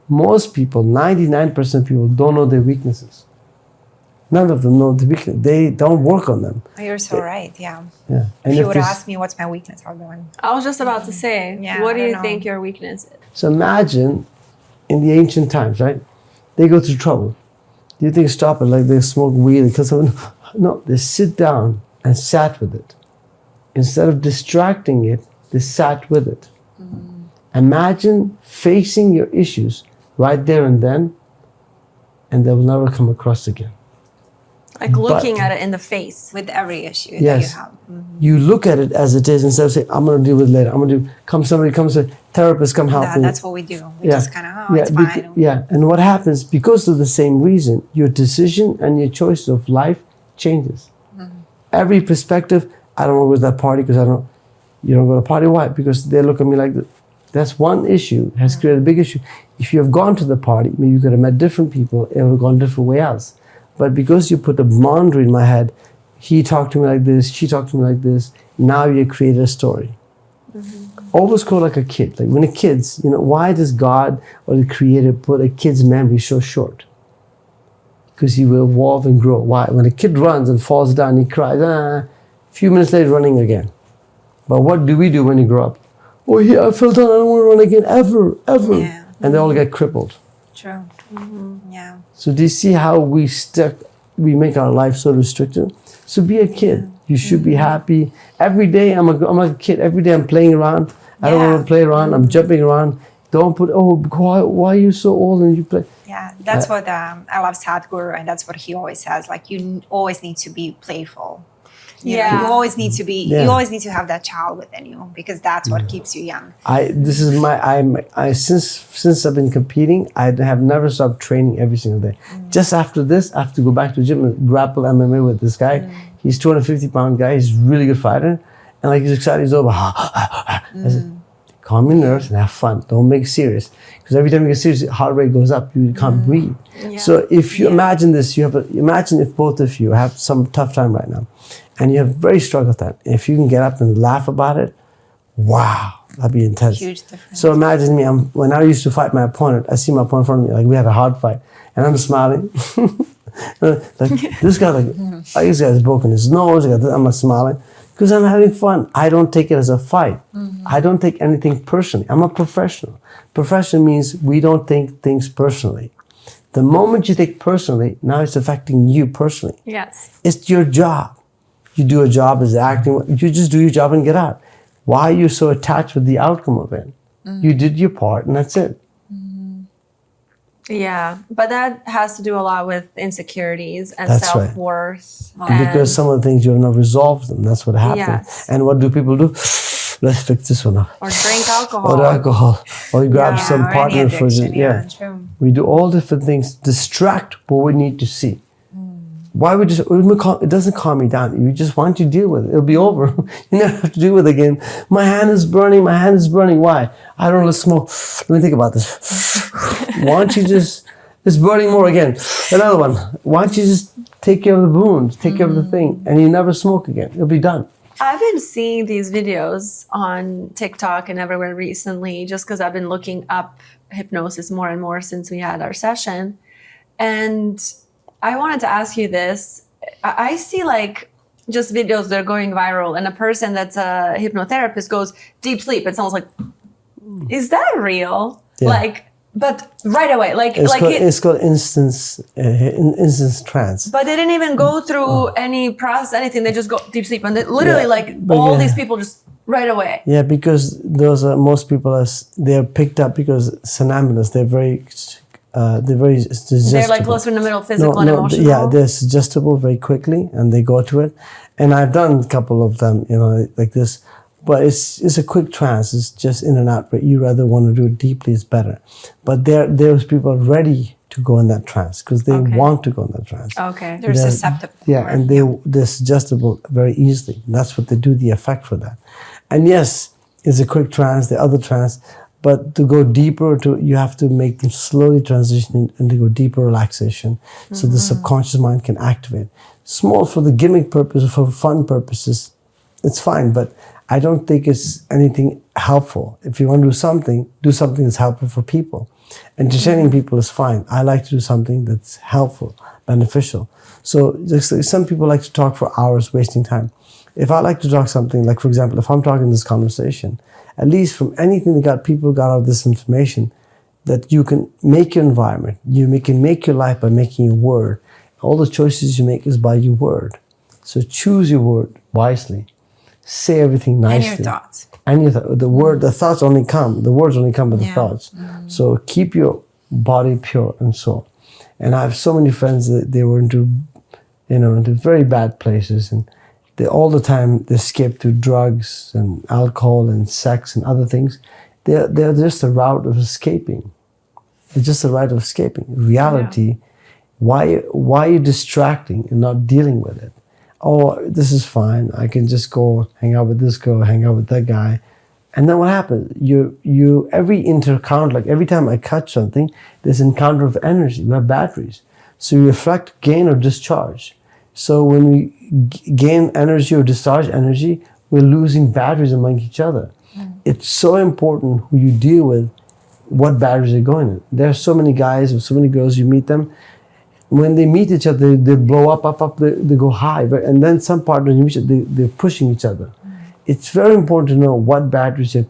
Most people, 99% of people, don't know their weaknesses. None of them know the weakness. They don't work on them. Oh, you're so right. Yeah. Yeah. And If you if would this- ask me what's my weakness, I'll go in. I was just about to say, Yeah, what do I you don't think know. your weakness is? So imagine in the ancient times, right? They go through trouble. Do you think stop it like they smoke weed and kill someone? No, they sit down and sat with it. Instead of distracting it, they sat with it. Imagine facing your issues right there and then, and they will never come across again. Like looking at it in the face. With every issue that Yes. you have. You look at it as it is instead of saying, I'm going to deal with it later. Somebody comes, a therapist, come help me. That's what we do. We just kind of, it's fine. Yeah, and what happens, because of the same reason, your decision and your choice of life changes. Every perspective, I don't want to go to that party because you don't go to the party. Why? Because they look at me like that. That's one issue, has created a big issue. If you have gone to the party, maybe you could have met different people, it would have gone a different way else. But because you put a boundary in my head, he talked to me like this, she talked to me like this, now you created a story. Always go like a kid. Like when a kid's, why does God or the Creator put a kid's memory so short? Because he will evolve and grow. Why? When a kid runs and falls down, he cries, a few minutes later running again. But what do we do when you grow up? Oh, yeah, I fell down, I don't want to run again, ever. Yeah. And they all get crippled. True. Yeah. So do you see how we make our life so restricted? So be a kid. You should be happy. Every day I'm a kid. Every day I'm playing around. I don't want to play around. I'm jumping around. Don't put, why are you so old and you play? Yeah, that's what I love Sadhguru, and that's what he always says. Like, you always need to be playful. Yeah. You always need to be. Yeah. You always need to have that child within you because that's what keeps you young. Since I've been competing, I have never stopped training every single day. Just after this, I have to go back to the gym and grapple MMA with this guy. He's 250-pound guy. He's a really good fighter, and like he's excited. He's over. I said, calm your nerves and have fun. Don't make it serious. Because every time you get serious, heart rate goes up. You can't breathe. Yeah. So if you imagine this, imagine if both of you have some tough time right now, and you have very struggle time. If you can get up and laugh about it, wow, that'd be intense. Huge difference. So imagine me. When I used to fight my opponent, I see my opponent in front of me, like we had a hard fight, and I'm smiling. Like this guy, this guy's broken his nose. I'm not smiling. Because I'm having fun. I don't take it as a fight. I don't take anything personally. I'm a professional. Professional means we don't take things personally. The moment you take personally, now it's affecting you personally. Yes. It's your job. You do a job as acting. You just do your job and get out. Why are you so attached with the outcome of it? You did your part and that's it. Yeah, but that has to do a lot with insecurities and That's right. self-worth. Because some of the things you have not resolved them. That's what happens. Yes. And what do people do? Let's fix this one up. Or drink alcohol. Or alcohol. Or you grab some or any partner for addiction, it. Yeah. true. We do all different things, distract what we need to see. Why we just, it doesn't calm me down. You just want to deal with it. It'll be over. You never have to deal with it again. My hand is burning. Why? I don't want to smoke. Let me think about this. Why don't you just, it's burning more again. Another one. Why don't you just take care of the wounds, take care of the thing, and you never smoke again. It'll be done. I've been seeing these videos on TikTok and everywhere recently just because I've been looking up hypnosis more and more since we had our session. And I wanted to ask you this. I see like just videos that are going viral and a person that's a hypnotherapist goes deep sleep. It's almost like, is that real? Yeah. Like, but right away, It's called instance trance. But they didn't even go through any process, anything. They just go deep sleep. And they, literally these people just right away. Yeah, because those are, most people they're picked up because somnambulists, they're very suggestible. They're like closer in the middle, physical and emotional. Yeah, they're suggestible very quickly and they go to it. And I've done a couple of them, like this. But it's a quick trance. It's just in and out. But you rather want to do it deeply, it's better. But those people are ready to go in that trance because they want to go in that trance. Okay. They're susceptible. Yeah, and they're suggestible very easily. That's what they do, the effect for that. And yes, it's a quick trance, the other trance. But to go deeper, you have to make them slowly transition and to go deeper relaxation so the subconscious mind can activate. Small for the gimmick purpose, for fun purposes, it's fine. But I don't think it's anything helpful. If you want to do something that's helpful for people. Entertaining people is fine. I like to do something that's helpful, beneficial. So just, some people like to talk for hours, wasting time. If I like to talk something, like for example, if I'm talking this conversation, at least from anything people got out of this information, that you can make your environment, you can make your life by making your word. All the choices you make is by your word. So choose your word wisely. Say everything nicely. And your thoughts. And the thoughts only come, the words only come with the thoughts. So keep your body pure and soul. And I have so many friends that they were into very bad places, and all the time they skip to drugs and alcohol and sex and other things. They're just a route of escaping. It's just a route of escaping. Reality, why are you distracting and not dealing with it? Oh, this is fine. I can just go hang out with this girl, hang out with that guy. And then what happens? Every encounter, like every time I catch something, there's an encounter of energy. We have batteries. So you reflect gain or discharge. So when we gain energy or discharge energy, we're losing batteries among each other. It's so important who you deal with, what batteries are going in. There are so many guys or so many girls, you meet them, when they meet each other, they blow up, they go high. And then some partners, you meet each other, they're pushing each other. It's very important to know what batteries are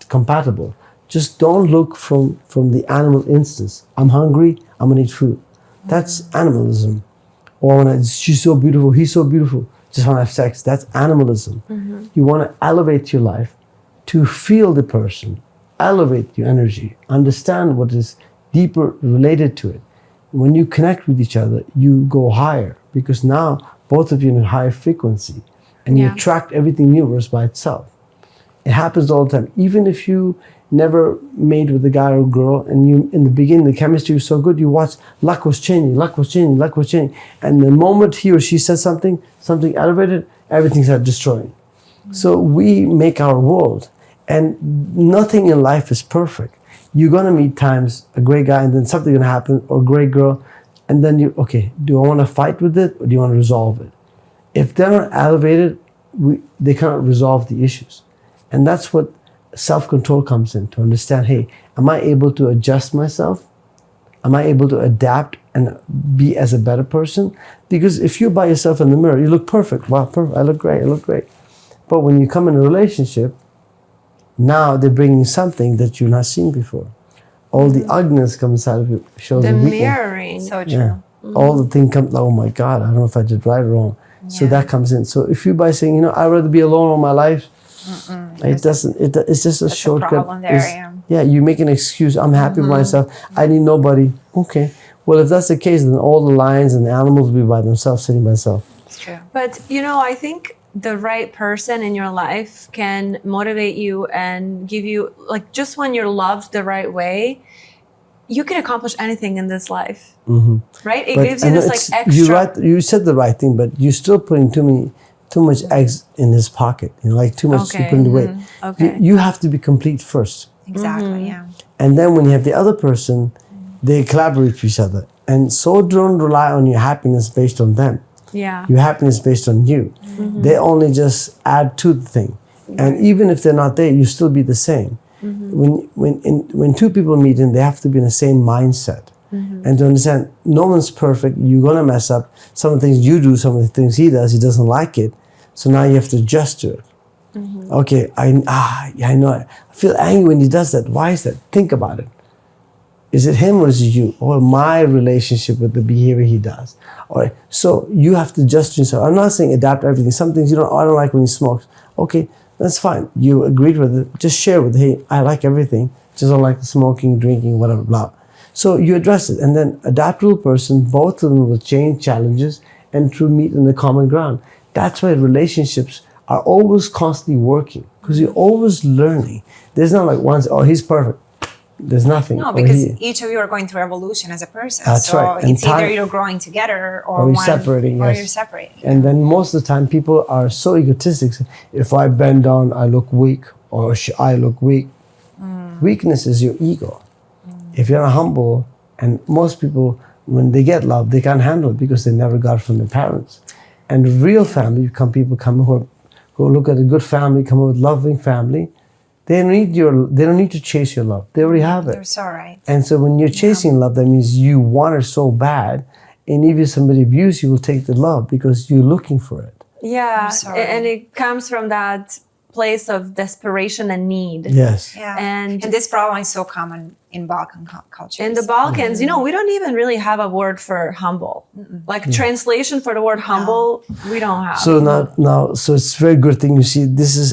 compatible. Just don't look from the animal instance. I'm hungry, I'm gonna eat food. That's animalism. Or she's so beautiful, he's so beautiful, just wanna have sex. That's animalism. You wanna elevate your life to feel the person, elevate your energy, understand what is deeper related to it. When you connect with each other, you go higher because now both of you are in a higher frequency. and you attract everything universe by itself. It happens all the time. Even if you never made with a guy or girl, and you in the beginning the chemistry was so good, you watch, luck was changing, and the moment he or she says something elevated, everything started destroying. So we make our world, and nothing in life is perfect. You're gonna meet times a great guy, and then something gonna happen, or a great girl, and then do I want to fight with it, or do you want to resolve it? If they're not elevated, they cannot resolve the issues. And that's what self-control comes in, to understand, hey, am I able to adjust myself? Am I able to adapt and be as a better person? Because if you're by yourself in the mirror, you look perfect. Wow, perfect. I look great. But when you come in a relationship, now they're bringing something that you've not seen before. All the ugliness comes out of it, shows the weakness. mirroring. So true. Yeah. All the thing comes, oh my God, I don't know if I did right or wrong. So that comes in. So if you by saying, I'd rather be alone all my life, it's just a shortcut. A problem there, You make an excuse. I'm happy with myself. I need nobody. Okay. Well, if that's the case, then all the lions and the animals will be by themselves, sitting by themselves. It's true. But, I think the right person in your life can motivate you and give you, like, just when you're loved the right way, you can accomplish anything in this life. Right? It gives you this, like, extra. You said the right thing, but you're still putting too much eggs in his pocket, like too much you put in the weight. Okay. You have to be complete first. Exactly, yeah. And then when you have the other person, they collaborate with each other. And so don't rely on your happiness based on them. Yeah. Your happiness based on you. They only just add to the thing. And even if they're not there, you still be the same. When two people meet in, they have to be in the same mindset. And to understand, no one's perfect. You're going to mess up. Some of the things you do, some of the things he does, he doesn't like it. So now you have to adjust to it. Okay, I know. I feel angry when he does that. Why is that? Think about it. Is it him or is it you? Or my relationship with the behavior he does? So you have to adjust yourself. I'm not saying adapt everything. Some things I don't like when he smokes. Okay, that's fine. You agreed with it. Just share with it. Hey, I like everything. Just don't like the smoking, drinking, whatever, blah. So you address it. And then adaptable person, both of them will change challenges and to meet in the common ground. That's why relationships are always constantly working, because you're always learning. There's not like once, he's perfect. There's nothing. No, because each of you are going through evolution as a person. That's right. So it's either you're growing together or you're separating. Or you're separating. And then most of the time people are so egotistic. If I bend down, I look weak, or I look weak. Weakness is your ego. If you're not humble, and most people, when they get love, they can't handle it because they never got it from their parents. And real family, people come who look at a good family, come up with loving family. They don't need to chase your love. They already have it. They're so right. And so when you're chasing love, that means you want it so bad. And even if somebody abuses you, will take the love because you're looking for it. Yeah, and it comes from that place of desperation and need. Yes. Yeah. And this problem is so common in Balkan culture. In the Balkans, we don't even really have a word for humble. Like translation for the word humble, we don't have. So now, so it's a very good thing you see.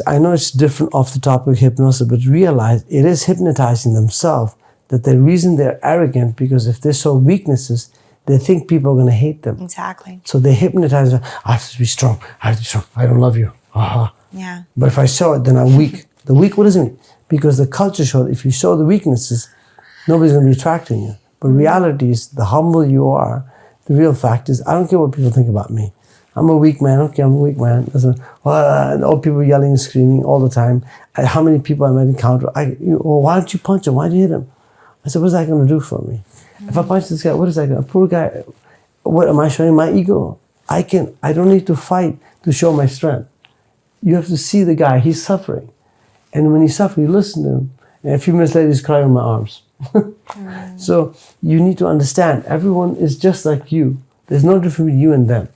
I know it's different off the topic of hypnosis, but realize it is hypnotizing themselves, that the reason they're arrogant, because if they show weaknesses, they think people are going to hate them. Exactly. So they hypnotize them. I have to be strong. I don't love you. Yeah. But if I show it, then I'm weak. The weak, what does it mean? Because the culture showed if you show the weaknesses, nobody's going to be attracting you. But reality is, the humble you are, the real fact is, I don't care what people think about me. I'm a weak man. Okay, I'm a weak man. And all people yelling and screaming all the time. How many people I might encounter? Why don't you punch him? Why did you hit him? I said, what's that going to do for me? If I punch this guy, what is that going to do? Poor guy. What am I showing? My ego. I don't need to fight to show my strength. You have to see the guy, he's suffering. And when he's suffering, you listen to him. And a few minutes later, he's crying in my arms. So you need to understand, everyone is just like you. There's no difference between you and them.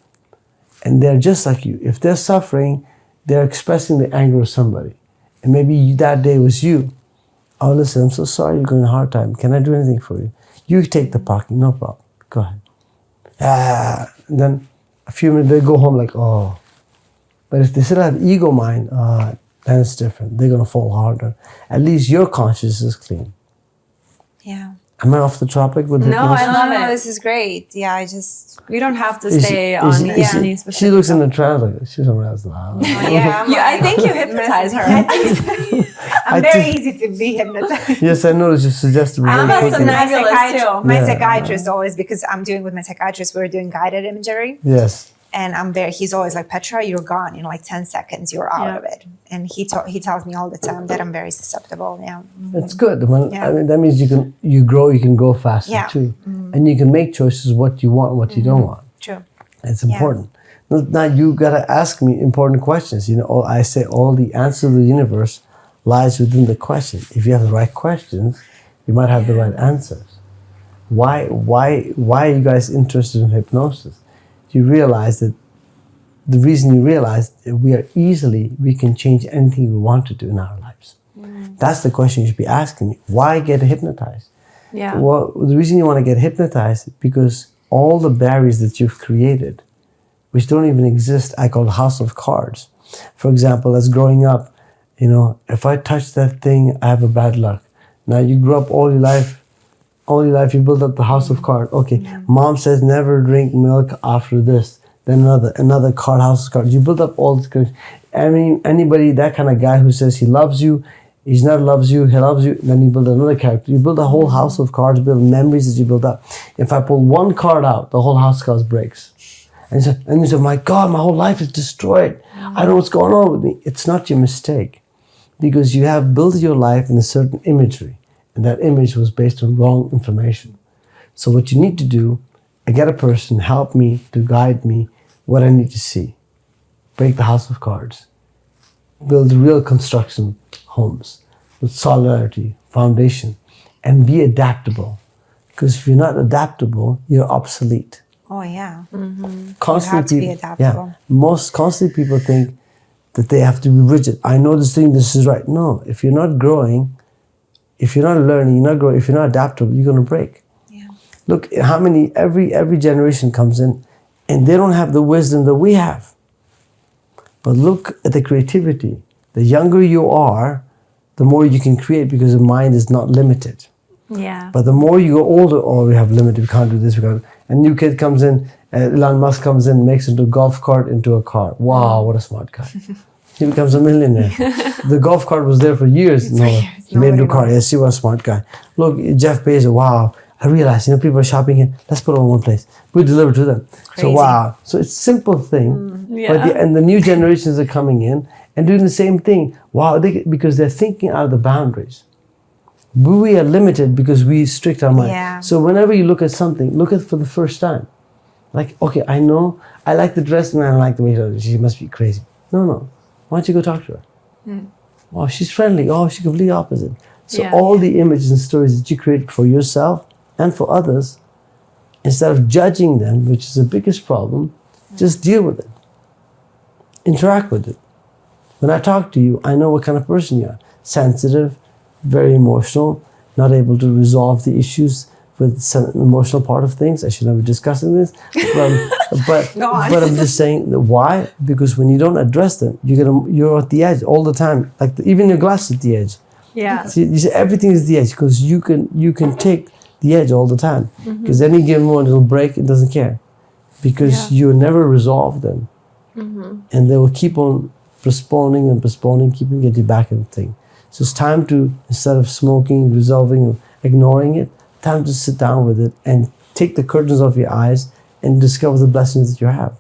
And they're just like you. If they're suffering, they're expressing the anger of somebody. And maybe that day was you. Oh, listen, I'm so sorry you're going a hard time. Can I do anything for you? You take the parking, no problem. Go ahead. And then a few minutes, they go home like, oh. But if they still have ego mind, then it's different. They're going to fall harder. At least your conscience is clean. Yeah. Am I off the topic with No, I hypnosis? love No, it. this is great. Yeah, I just We don't have to Is she- stay is on she- is any she, specific. she looks in the trance like she's somewhere else. yeah. I think you hypnotize her. I'm I very think- easy to be hypnotized. Yes, I noticed you suggested we I'm don't a take any- somnambulist. My Yeah. psychiatrist always, because I'm doing with my psychiatrist, we're doing guided imagery. Yes. And he's always like, Petra, you're gone in like 10 seconds, you're out Yeah. of it. And he tells me all the time that I'm very susceptible. Yeah. It's good. When, Yeah. I mean, that means you can grow faster Yeah. too. And you can make choices what you want and what you don't want. True. It's important. Now you gotta ask me important questions. You know, I say all the answer to the universe lies within the question. If you have the right questions, you might have the right answers. Why are you guys interested in hypnosis? You realize that the reason you realize that we can change anything we want to do in our lives. That's the question you should be asking me. Why get hypnotized? Yeah. Well, the reason you want to get hypnotized is because all the barriers that you've created, which don't even exist, I call house of cards. For example, as growing up, you know, if I touch that thing, I have a bad luck. Now you grew up all your life, you build up the house of cards. Okay, mom says never drink milk after this. Then another card, house of cards. You build up all these cards. Anybody, that kind of guy who says he loves you, he's not loves you, he loves you, then you build another character. You build a whole house of cards, build memories that you build up. If I pull one card out, the whole house of cards breaks. And you say, my God, my whole life is destroyed. I don't know what's going on with me. It's not your mistake. Because you have built your life in a certain imagery. And that image was based on wrong information. So what you need to do, I get a person, help me to guide me what I need to see. Break the house of cards. Build real construction homes with solidarity, foundation, and be adaptable. Because if you're not adaptable, you're obsolete. Oh, yeah. Constantly, You have to be adaptable. Constantly people think that they have to be rigid. I know this thing, this is right. No, if you're not growing, if you're not learning, you're not growing, if you're not adaptable, you're going to break. Yeah. Look, every generation comes in and they don't have the wisdom that we have. But look at the creativity. The younger you are, the more you can create because the mind is not limited. Yeah. But the more you go older, we have limited, we can't do this, we can't. A new kid comes in, Elon Musk comes in, makes into a golf cart into a car. Wow, what a smart guy. He becomes a millionaire. The golf cart was there for years. He made into a car. Yes, he was a smart guy. Look, Jeff Bezos, wow. I realized, people are shopping here. Let's put it on one place. We deliver to them. Crazy. So wow. So it's a simple thing. Yeah. And the new generations are coming in and doing the same thing. Wow, because they're thinking out of the boundaries. We are limited because we restrict our mind. Yeah. So whenever you look at something, look at it for the first time. Like, okay, I know, I like the dress and I don't like the way she must be crazy. No. Why don't you go talk to her? Oh, she's friendly. Oh, she's completely opposite. So Yeah. all the images and stories that you create for yourself and for others, instead of judging them, which is the biggest problem, just deal with it. Interact with it. When I talk to you, I know what kind of person you are. Sensitive, very emotional, not able to resolve the issues with some emotional part of things. I should not be discussing this. But I'm just saying that why? Because when you don't address them, you're at the edge all the time. Like even your glass is at the edge. Yeah. See, you see, everything is the edge because you can take the edge all the time. Because any given moment it'll break, it doesn't care. Because you never resolve them. And they will keep on postponing, keeping getting back in the thing. So it's time to, instead of smoking, resolving, ignoring it, time to sit down with it and take the curtains off your eyes and discover the blessings that you have.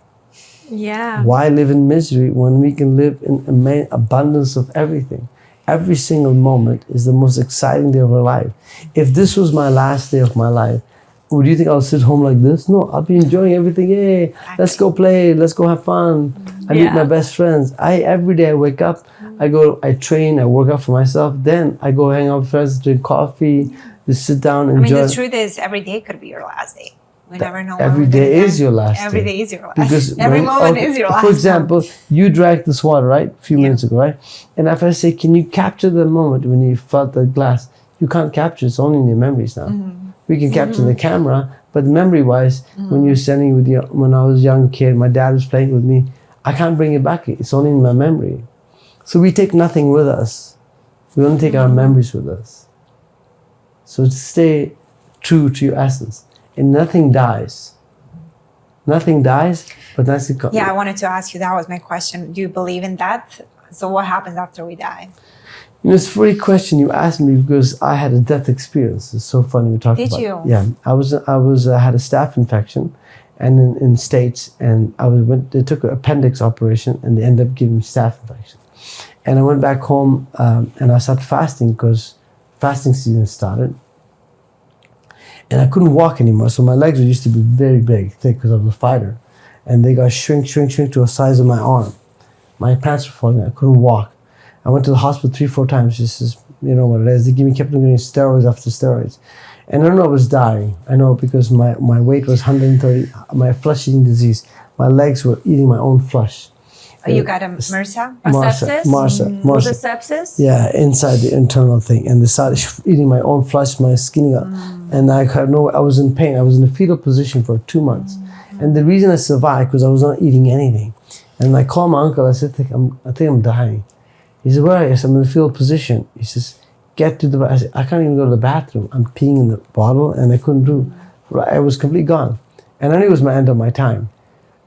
Yeah. Why live in misery when we can live in abundance of everything? Every single moment is the most exciting day of our life. If this was my last day of my life, would you think I'll sit home like this? No, I'll be enjoying everything. Hey, let's go play, let's go have fun. I meet my best friends. Every day I wake up, I train, I work out for myself. Then I go hang out with friends, drink coffee, just sit down, enjoy. I mean, the truth is, every day could be your last day. We never know. Every day is your last day. Every day is your last. Because every moment is your last. For example, you drank this water, right? A few minutes ago, right? And if I say, can you capture the moment when you felt the glass? You can't capture it. It's only in your memories now. We can capture the camera, but memory-wise, when you're standing with when I was a young kid, my dad was playing with me. I can't bring it back. It's only in my memory. So we take nothing with us. We only take our memories with us. So to stay true to your essence. And nothing dies. Nothing dies, but that's the... Yeah, I wanted to ask you, that was my question. Do you believe in death? So what happens after we die? You know, it's a funny question you asked me because I had a death experience. It's so funny we talked about. Did you? Yeah, I had a staph infection, and in States, and they took an appendix operation, and they ended up giving me staph infection. And I went back home, and I started fasting because fasting season started. And I couldn't walk anymore, so my legs used to be very big, thick, because I was a fighter. And they got shrink to the size of my arm. My pants were falling, I couldn't walk. I went to the hospital 3-4 times, just as, you know what it is. They kept on giving me steroids after steroids. And I don't know I was dying. I know because my weight was 130, my flesh eating disease. My legs were eating my own flesh. You got a MRSA? A sepsis? Was it MRSA. sepsis? Yeah, inside the internal thing. And they started eating my own flesh, my skin got, and I was in pain. I was in a fetal position for 2 months. And the reason I survived because I was not eating anything. And I called my uncle, I said, I think I'm dying. He said, where are you? I said, I'm in a fetal position. He says, get to the, I said, I can't even go to the bathroom. I'm peeing in the bottle and I couldn't do, I was completely gone. And I knew it was my end of my time.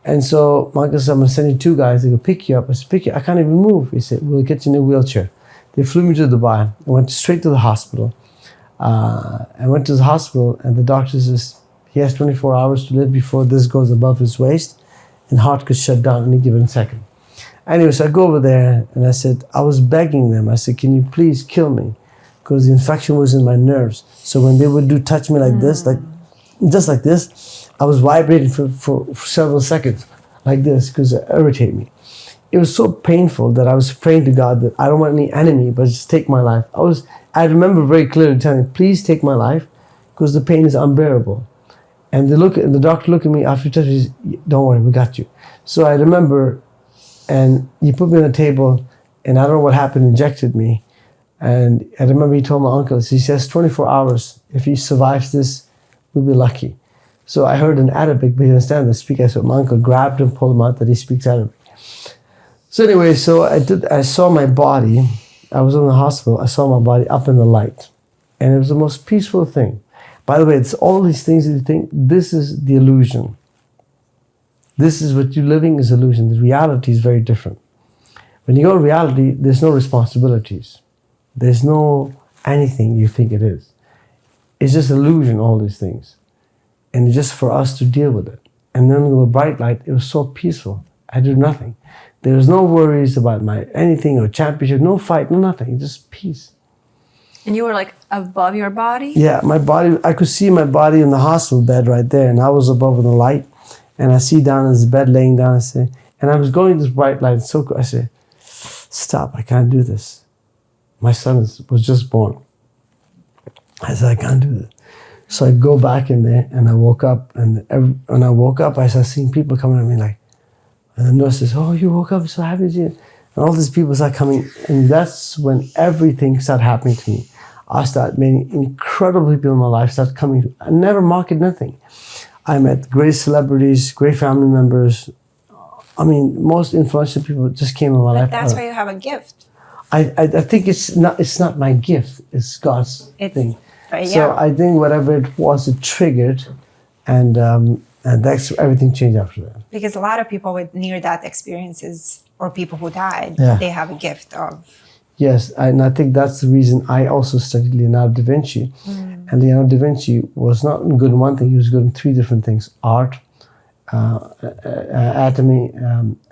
And so my uncle said, I'm going to send you 2 guys. They go pick you up. I said, pick you? I can't even move. He said, we'll get you in a wheelchair. They flew me to Dubai. I went straight to the hospital. I went to the hospital and the doctor says, he has 24 hours to live before this goes above his waist and heart could shut down any given second. Anyway, so I go over there and I said, I was begging them. I said, can you please kill me? Because the infection was in my nerves. So when they would touch me like this, like just like this, I was vibrating for several seconds like this because it irritated me. It was so painful that I was praying to God that I don't want any enemy, but just take my life. I remember very clearly telling him, please take my life because the pain is unbearable. And the doctor looked at me after he touched me, he said, don't worry, we got you. So I remember, and he put me on the table, and I don't know what happened, injected me. And I remember he told my uncle, he says 24 hours, if he survives this, we'll be lucky. So I heard in Arabic, but he didn't understand the speak. So my uncle grabbed him, pulled him out that he speaks Arabic. So anyway, so I saw my body. I was in the hospital. I saw my body up in the light. And it was the most peaceful thing. By the way, it's all these things that you think, this is the illusion. This is what you're living is illusion. The reality is very different. When you go to reality, there's no responsibilities. There's no anything you think it is. It's just illusion, all these things. And it's just for us to deal with it. And then with the bright light, it was so peaceful. I did nothing. There was no worries about my anything or championship, no fight, no nothing, just peace. And you were like above your body? Yeah, my body, I could see my body in the hospital bed right there, and I was above in the light, and I see down in his bed laying down, I say, and I was going this bright light, so I said, stop, I can't do this. My son was just born. I said, I can't do this. So I go back in there, and I woke up, and when I woke up, I started seeing people coming at me like, and the nurse says, oh, you woke up, so happy to see you. And all these people start coming, and that's when everything started happening to me. I started meeting incredible people in my life, started coming. I never marketed nothing. I met great celebrities, great family members. I mean, most influential people just came in my life. That's why you have a gift. I think it's not my gift, it's God's thing. Yeah. So I think whatever it was, it triggered, and that's everything changed after that. Because a lot of people with near-death experiences or people who died, they have a gift of. Yes, and I think that's the reason I also studied Leonardo da Vinci. And Leonardo da Vinci was not good in one thing, he was good in 3 different things. Art,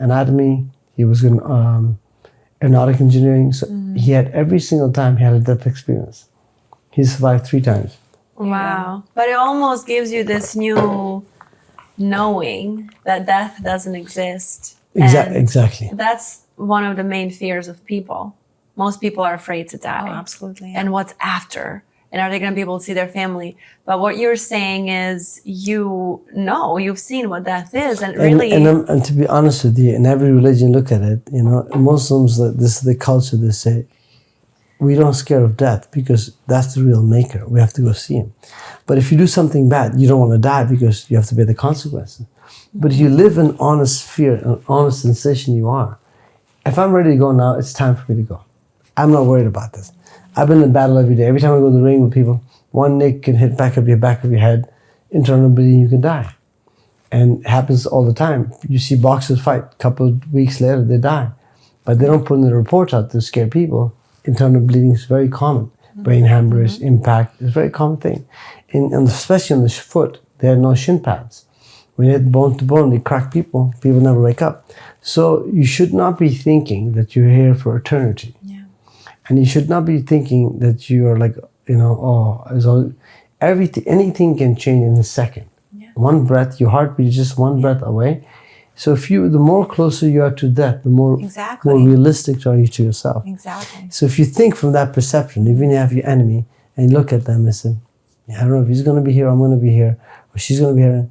anatomy, he was good in aeronautic engineering. So he had every single time he had a death experience. He survived 3 times. Wow. But it almost gives you this new knowing that death doesn't exist. Exactly. That's one of the main fears of people. Most people are afraid to die. Oh, absolutely. And what's after? And are they going to be able to see their family? But what you're saying is, you've seen what death is, and really. And to be honest with you, in every religion, look at it. You know, Muslims, this is the culture. They say, we don't scare of death because that's the real maker. We have to go see him. But if you do something bad, you don't want to die because you have to bear the consequences. But if you live in honest fear, an honest sensation, you are. If I'm ready to go now, it's time for me to go. I'm not worried about this. I've been in battle every day. Every time I go to the ring with people, one nick can hit back of your head, internal bleeding, you can die. And it happens all the time. You see boxers fight, a couple of weeks later, they die. But they don't put in the reports out to scare people. Internal bleeding is very common. Brain hemorrhage, impact is a very common thing. And especially on the foot, there are no shin pads. When you hit bone to bone, they crack people. People never wake up. So you should not be thinking that you're here for eternity. Yeah. And you should not be thinking that you are like, everything, anything can change in a second. Yeah. One breath, your heartbeat is just one breath away. So the more closer you are to death, the more realistic are you to yourself. Exactly. So if you think from that perception, even if you have your enemy and you look at them and say, I don't know if he's going to be here, I'm going to be here, or she's going to be here,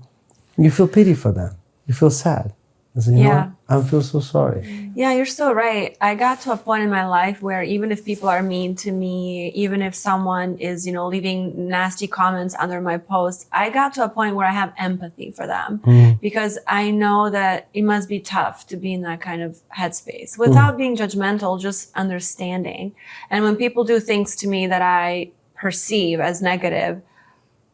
you feel pity for them. You feel sad. I say, you know what? I feel so sorry. Yeah, you're so right. I got to a point in my life where even if people are mean to me, even if someone is, leaving nasty comments under my posts, I got to a point where I have empathy for them because I know that it must be tough to be in that kind of headspace without being judgmental, just understanding. And when people do things to me that I perceive as negative,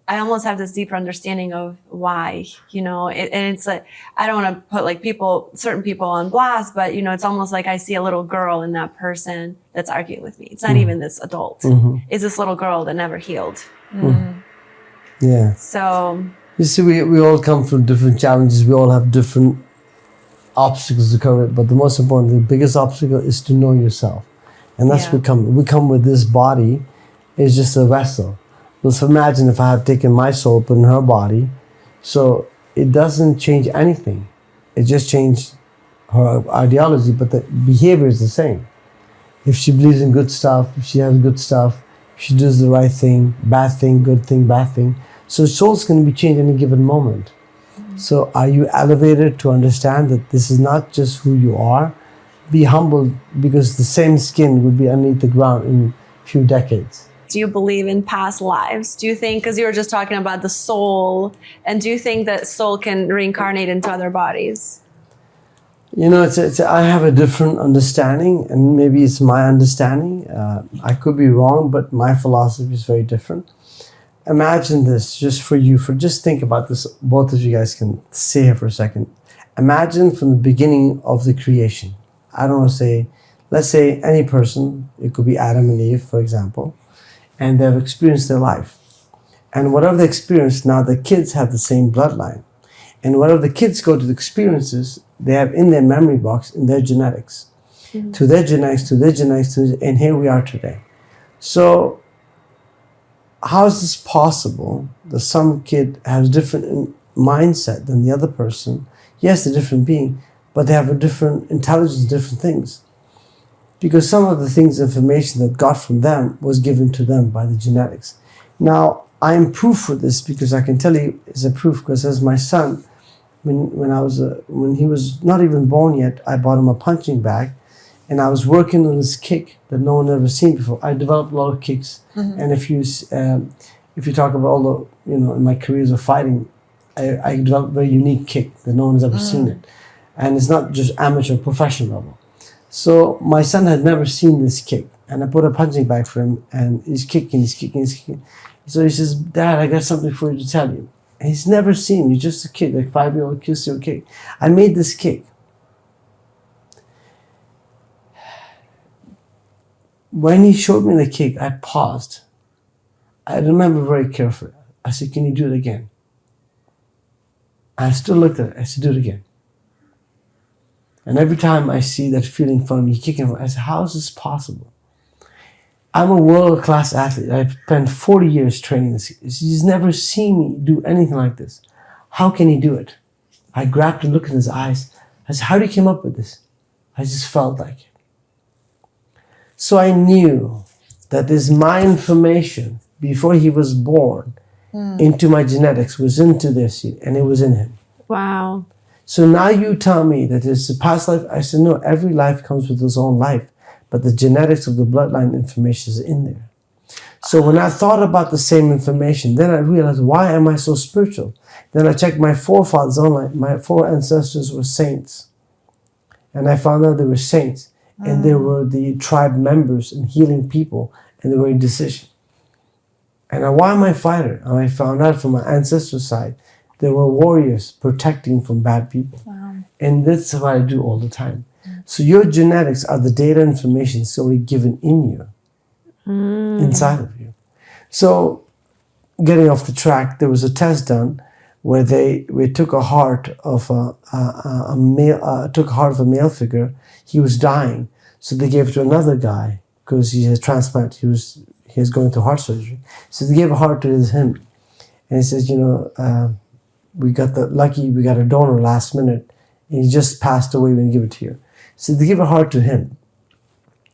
I almost have this deeper understanding of why, and it's like, I don't want to put certain people on blast, but it's almost like I see a little girl in that person that's arguing with me. It's not even this adult. It's this little girl that never healed. Yeah. So. You see, we all come from different challenges. We all have different obstacles to cover. But the most important, the biggest obstacle is to know yourself. And that's we come with this body. It's just a vessel. So imagine if I have taken my soul, put in her body. So it doesn't change anything. It just changed her ideology, but the behavior is the same. If she believes in good stuff, if she has good stuff, if she does the right thing, bad thing, good thing, bad thing. So soul's going to be changed in any given moment. So are you elevated to understand that this is not just who you are? Be humble, because the same skin will be underneath the ground in a few decades. Do you believe in past lives? Do you think, because you were just talking about the soul, and do you think that soul can reincarnate into other bodies? I have a different understanding, and maybe it's my understanding. I could be wrong, but my philosophy is very different. Imagine this, just think about this. Both of you guys can stay here for a second. Imagine from the beginning of the creation. I don't want to say, let's say any person, it could be Adam and Eve, for example, and they've experienced their life. And whatever they experience, now the kids have the same bloodline. And whatever the kids go to the experiences, they have in their memory box, in their genetics. To their genetics, and here we are today. So how is this possible that some kid has different mindset than the other person? Yes, they're a different being, but they have a different intelligence, different things. Because some of the things, information that got from them was given to them by the genetics. Now, I am proof for this because I can tell you it's a proof, because as my son, when he was not even born yet, I bought him a punching bag, and I was working on this kick that no one had ever seen before. I developed a lot of kicks, and if you talk about all the, in my careers of fighting, I developed a very unique kick that no one has ever seen it, and it's not just amateur, professional level. So my son had never seen this kick, and I put a punching bag for him, and he's kicking. So he says, "Dad, I got something for you to tell you." And he's never seen me, just a kid, like 5-year-old kid still kick. I made this kick. When he showed me the kick, I paused. I remember very carefully. I said, "Can you do it again?" I still looked at it. I said, "Do it again." And every time I see that feeling from me kicking, I said, "How is this possible?" I'm a world-class athlete. I spent 40 years training this. He's never seen me do anything like this. How can he do it? I grabbed and looked in his eyes. I said, "How do you come up with this?" I just felt like it. So I knew that this my information before he was born into my genetics was into their seed, and it was in him. Wow. So now you tell me that it's a past life. I said, no, every life comes with its own life, but the genetics of the bloodline information is in there. So when I thought about the same information, then I realized, why am I so spiritual? Then I checked my forefathers online. My four ancestors were saints. And I found out they were saints. And they were the tribe members and healing people, and they were in decision. And why am I a fighter? And I found out from my ancestors' side, there were warriors protecting from bad people. Wow. And that's what I do all the time. So your genetics are the data information that's already given in you, inside of you. So getting off the track, there was a test done where we took a heart of a male figure. He was dying, so they gave it to another guy because he had transplant. He was going through heart surgery, so they gave a heart to him. And he says, we got a donor last minute, and he just passed away when we give it to you. So they give a heart to him,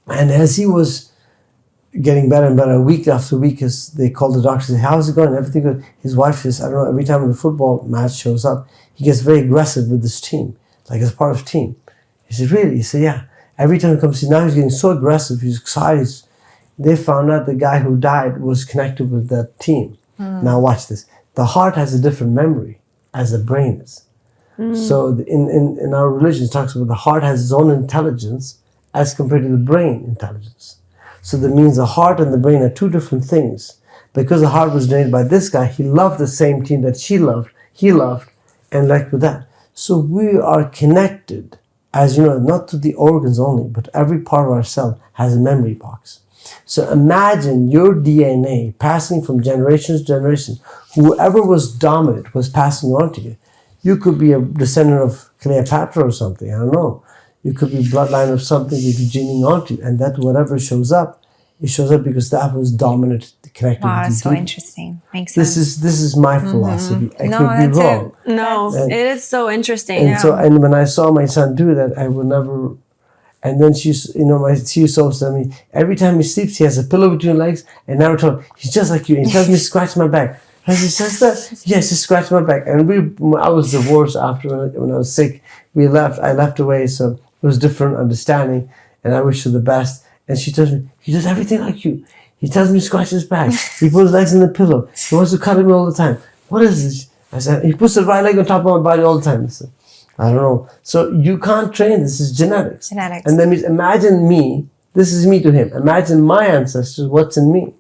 and as he was getting better and better, week after week, as they called the doctor, say, how's it going? Everything good? His wife says, I don't know, every time the football match shows up, he gets very aggressive with this team, like as part of team. He said, really? He said, yeah. Every time he comes, now he's getting so aggressive, he's excited. They found out the guy who died was connected with that team. Now watch this. The heart has a different memory as the brain is. So in our religion, it talks about the heart has its own intelligence as compared to the brain intelligence. So that means the heart and the brain are two different things. Because the heart was donated by this guy, he loved the same team that he loved, and like with that. So we are connected, as you know, not to the organs only, but every part of our cell has a memory box. So imagine your DNA passing from generation to generation. Whoever was dominant was passing on to you. You could be a descendant of Cleopatra or something, I don't know. You could be bloodline of something that you're gening onto, and that whatever shows up, it shows up because that was dominant, connected. Wow, with that's so deep. interesting. Makes sense. This is my philosophy. I could be wrong. No, it is so interesting. And so, and when I saw my son do that, I would never. And then she used to always tell me, every time he sleeps, he has a pillow between his legs, and never told him, he's just like you. And he tells me, scratch my back. And he says that, yes, he scratched my back. And I was divorced after when I was sick. I left away, so it was different understanding, and I wish her the best. And she tells me, he does everything like you. He tells me to scratch his back. He puts his legs in the pillow. He wants to cuddle me all the time. What is this? I said, he puts the right leg on top of my body all the time. I said, I don't know. So you can't train. This is genetics. And that means imagine me. This is me to him. Imagine my ancestors. What's in me?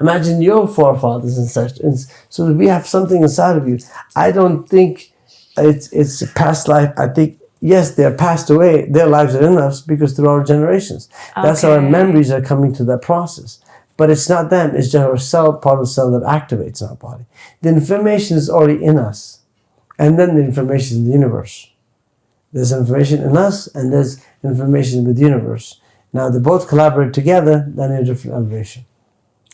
Imagine your forefathers and such. And so we have something inside of you. I don't think it's a past life. I think, yes, they're passed away. Their lives are in us because through our generations. That's how our memories are coming to that process. But it's not them. It's just our cell, part of the cell that activates our body. The information is already in us. And then the information in the universe. There's information in us, and there's information with the universe. Now, they both collaborate together, then in a different elevation.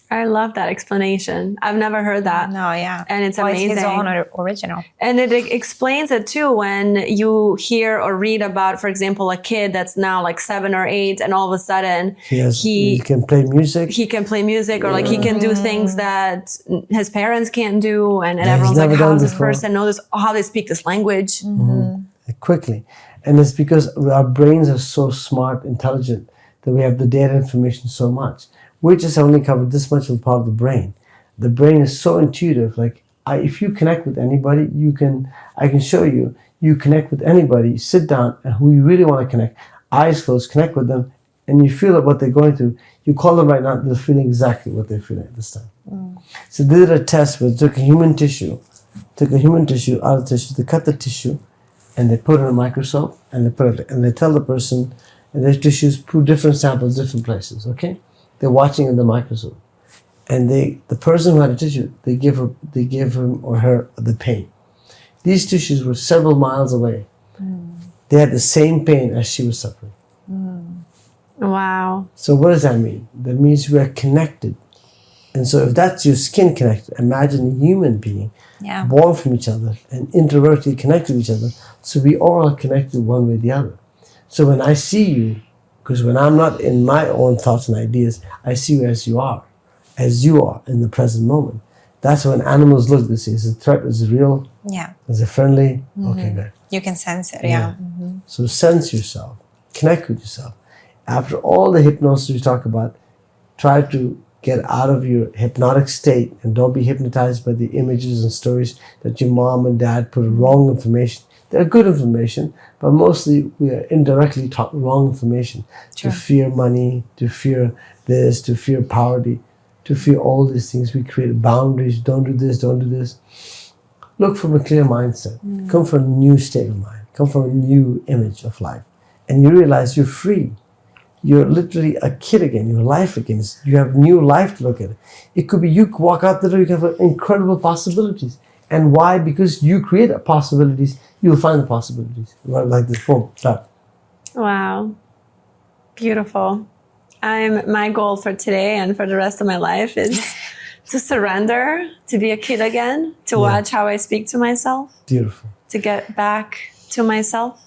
I love that explanation. I've never heard that. No, yeah. And it's amazing. It's his own original. And it explains it too when you hear or read about, for example, a kid that's now like 7 or 8 and all of a sudden he can play music. He can play music or like he can do things that his parents can't do. And everyone's like, how does this person know this? How they speak this language? Quickly. And it's because our brains are so smart, intelligent, that we have the data information so much. We just only covered this much of part of the brain. The brain is so intuitive. Like if you connect with anybody, I can show you. You connect with anybody, sit down, and who you really want to connect, eyes closed, connect with them, and you feel what they're going through. You call them right now, they're feeling exactly what they're feeling at this time. So they did a test where they took a human tissue out of the tissue, they cut the tissue, and they put it in a microscope, and they tell the person, and their tissues put different samples, different places. Okay. They're watching in the microscope, and the person who had a tissue, they give him or her the pain. These tissues were several miles away. They had the same pain as she was suffering. Wow. So what does that mean? That means we are connected. And so if that's your skin connected, imagine a human being born from each other and introvertly connected to each other. So we all are connected one way or the other. So when I see you, because when I'm not in my own thoughts and ideas, I see you as you are in the present moment. That's when animals look, they say, is it a threat, is it real? Yeah. Is it friendly? Okay, good. You can sense it, So sense yourself, connect with yourself. After all the hypnosis we talk about, try to get out of your hypnotic state and don't be hypnotized by the images and stories that your mom and dad put wrong information. They're good information, but mostly we are indirectly taught wrong information. Sure. To fear money, to fear this, to fear poverty, to fear all these things. We create boundaries. Don't do this, don't do this. Look from a clear mindset. Come from a new state of mind. Come from a new image of life. And you realize you're free. You're literally a kid again. You're life again. You have new life to look at. It could be you walk out the door, you have incredible possibilities. And why? Because you create possibilities, you'll find the possibilities. Right, like this. Boom. Start. Wow. Beautiful. My goal for today and for the rest of my life is to surrender, to be a kid again, to watch how I speak to myself. Beautiful. To get back to myself.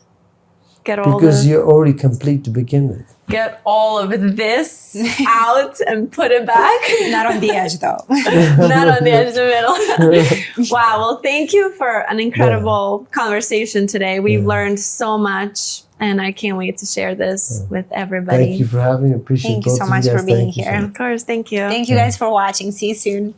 Because you're already complete to begin with. Get all of this out and put it back. Not on the edge, though. Not on the edge of the middle. Wow. Well, thank you for an incredible conversation today. We've learned so much, and I can't wait to share this with everybody. Thank you for having me. Appreciate it. Thank you so much for being here. Of course. Thank you. Thank you guys for watching. See you soon.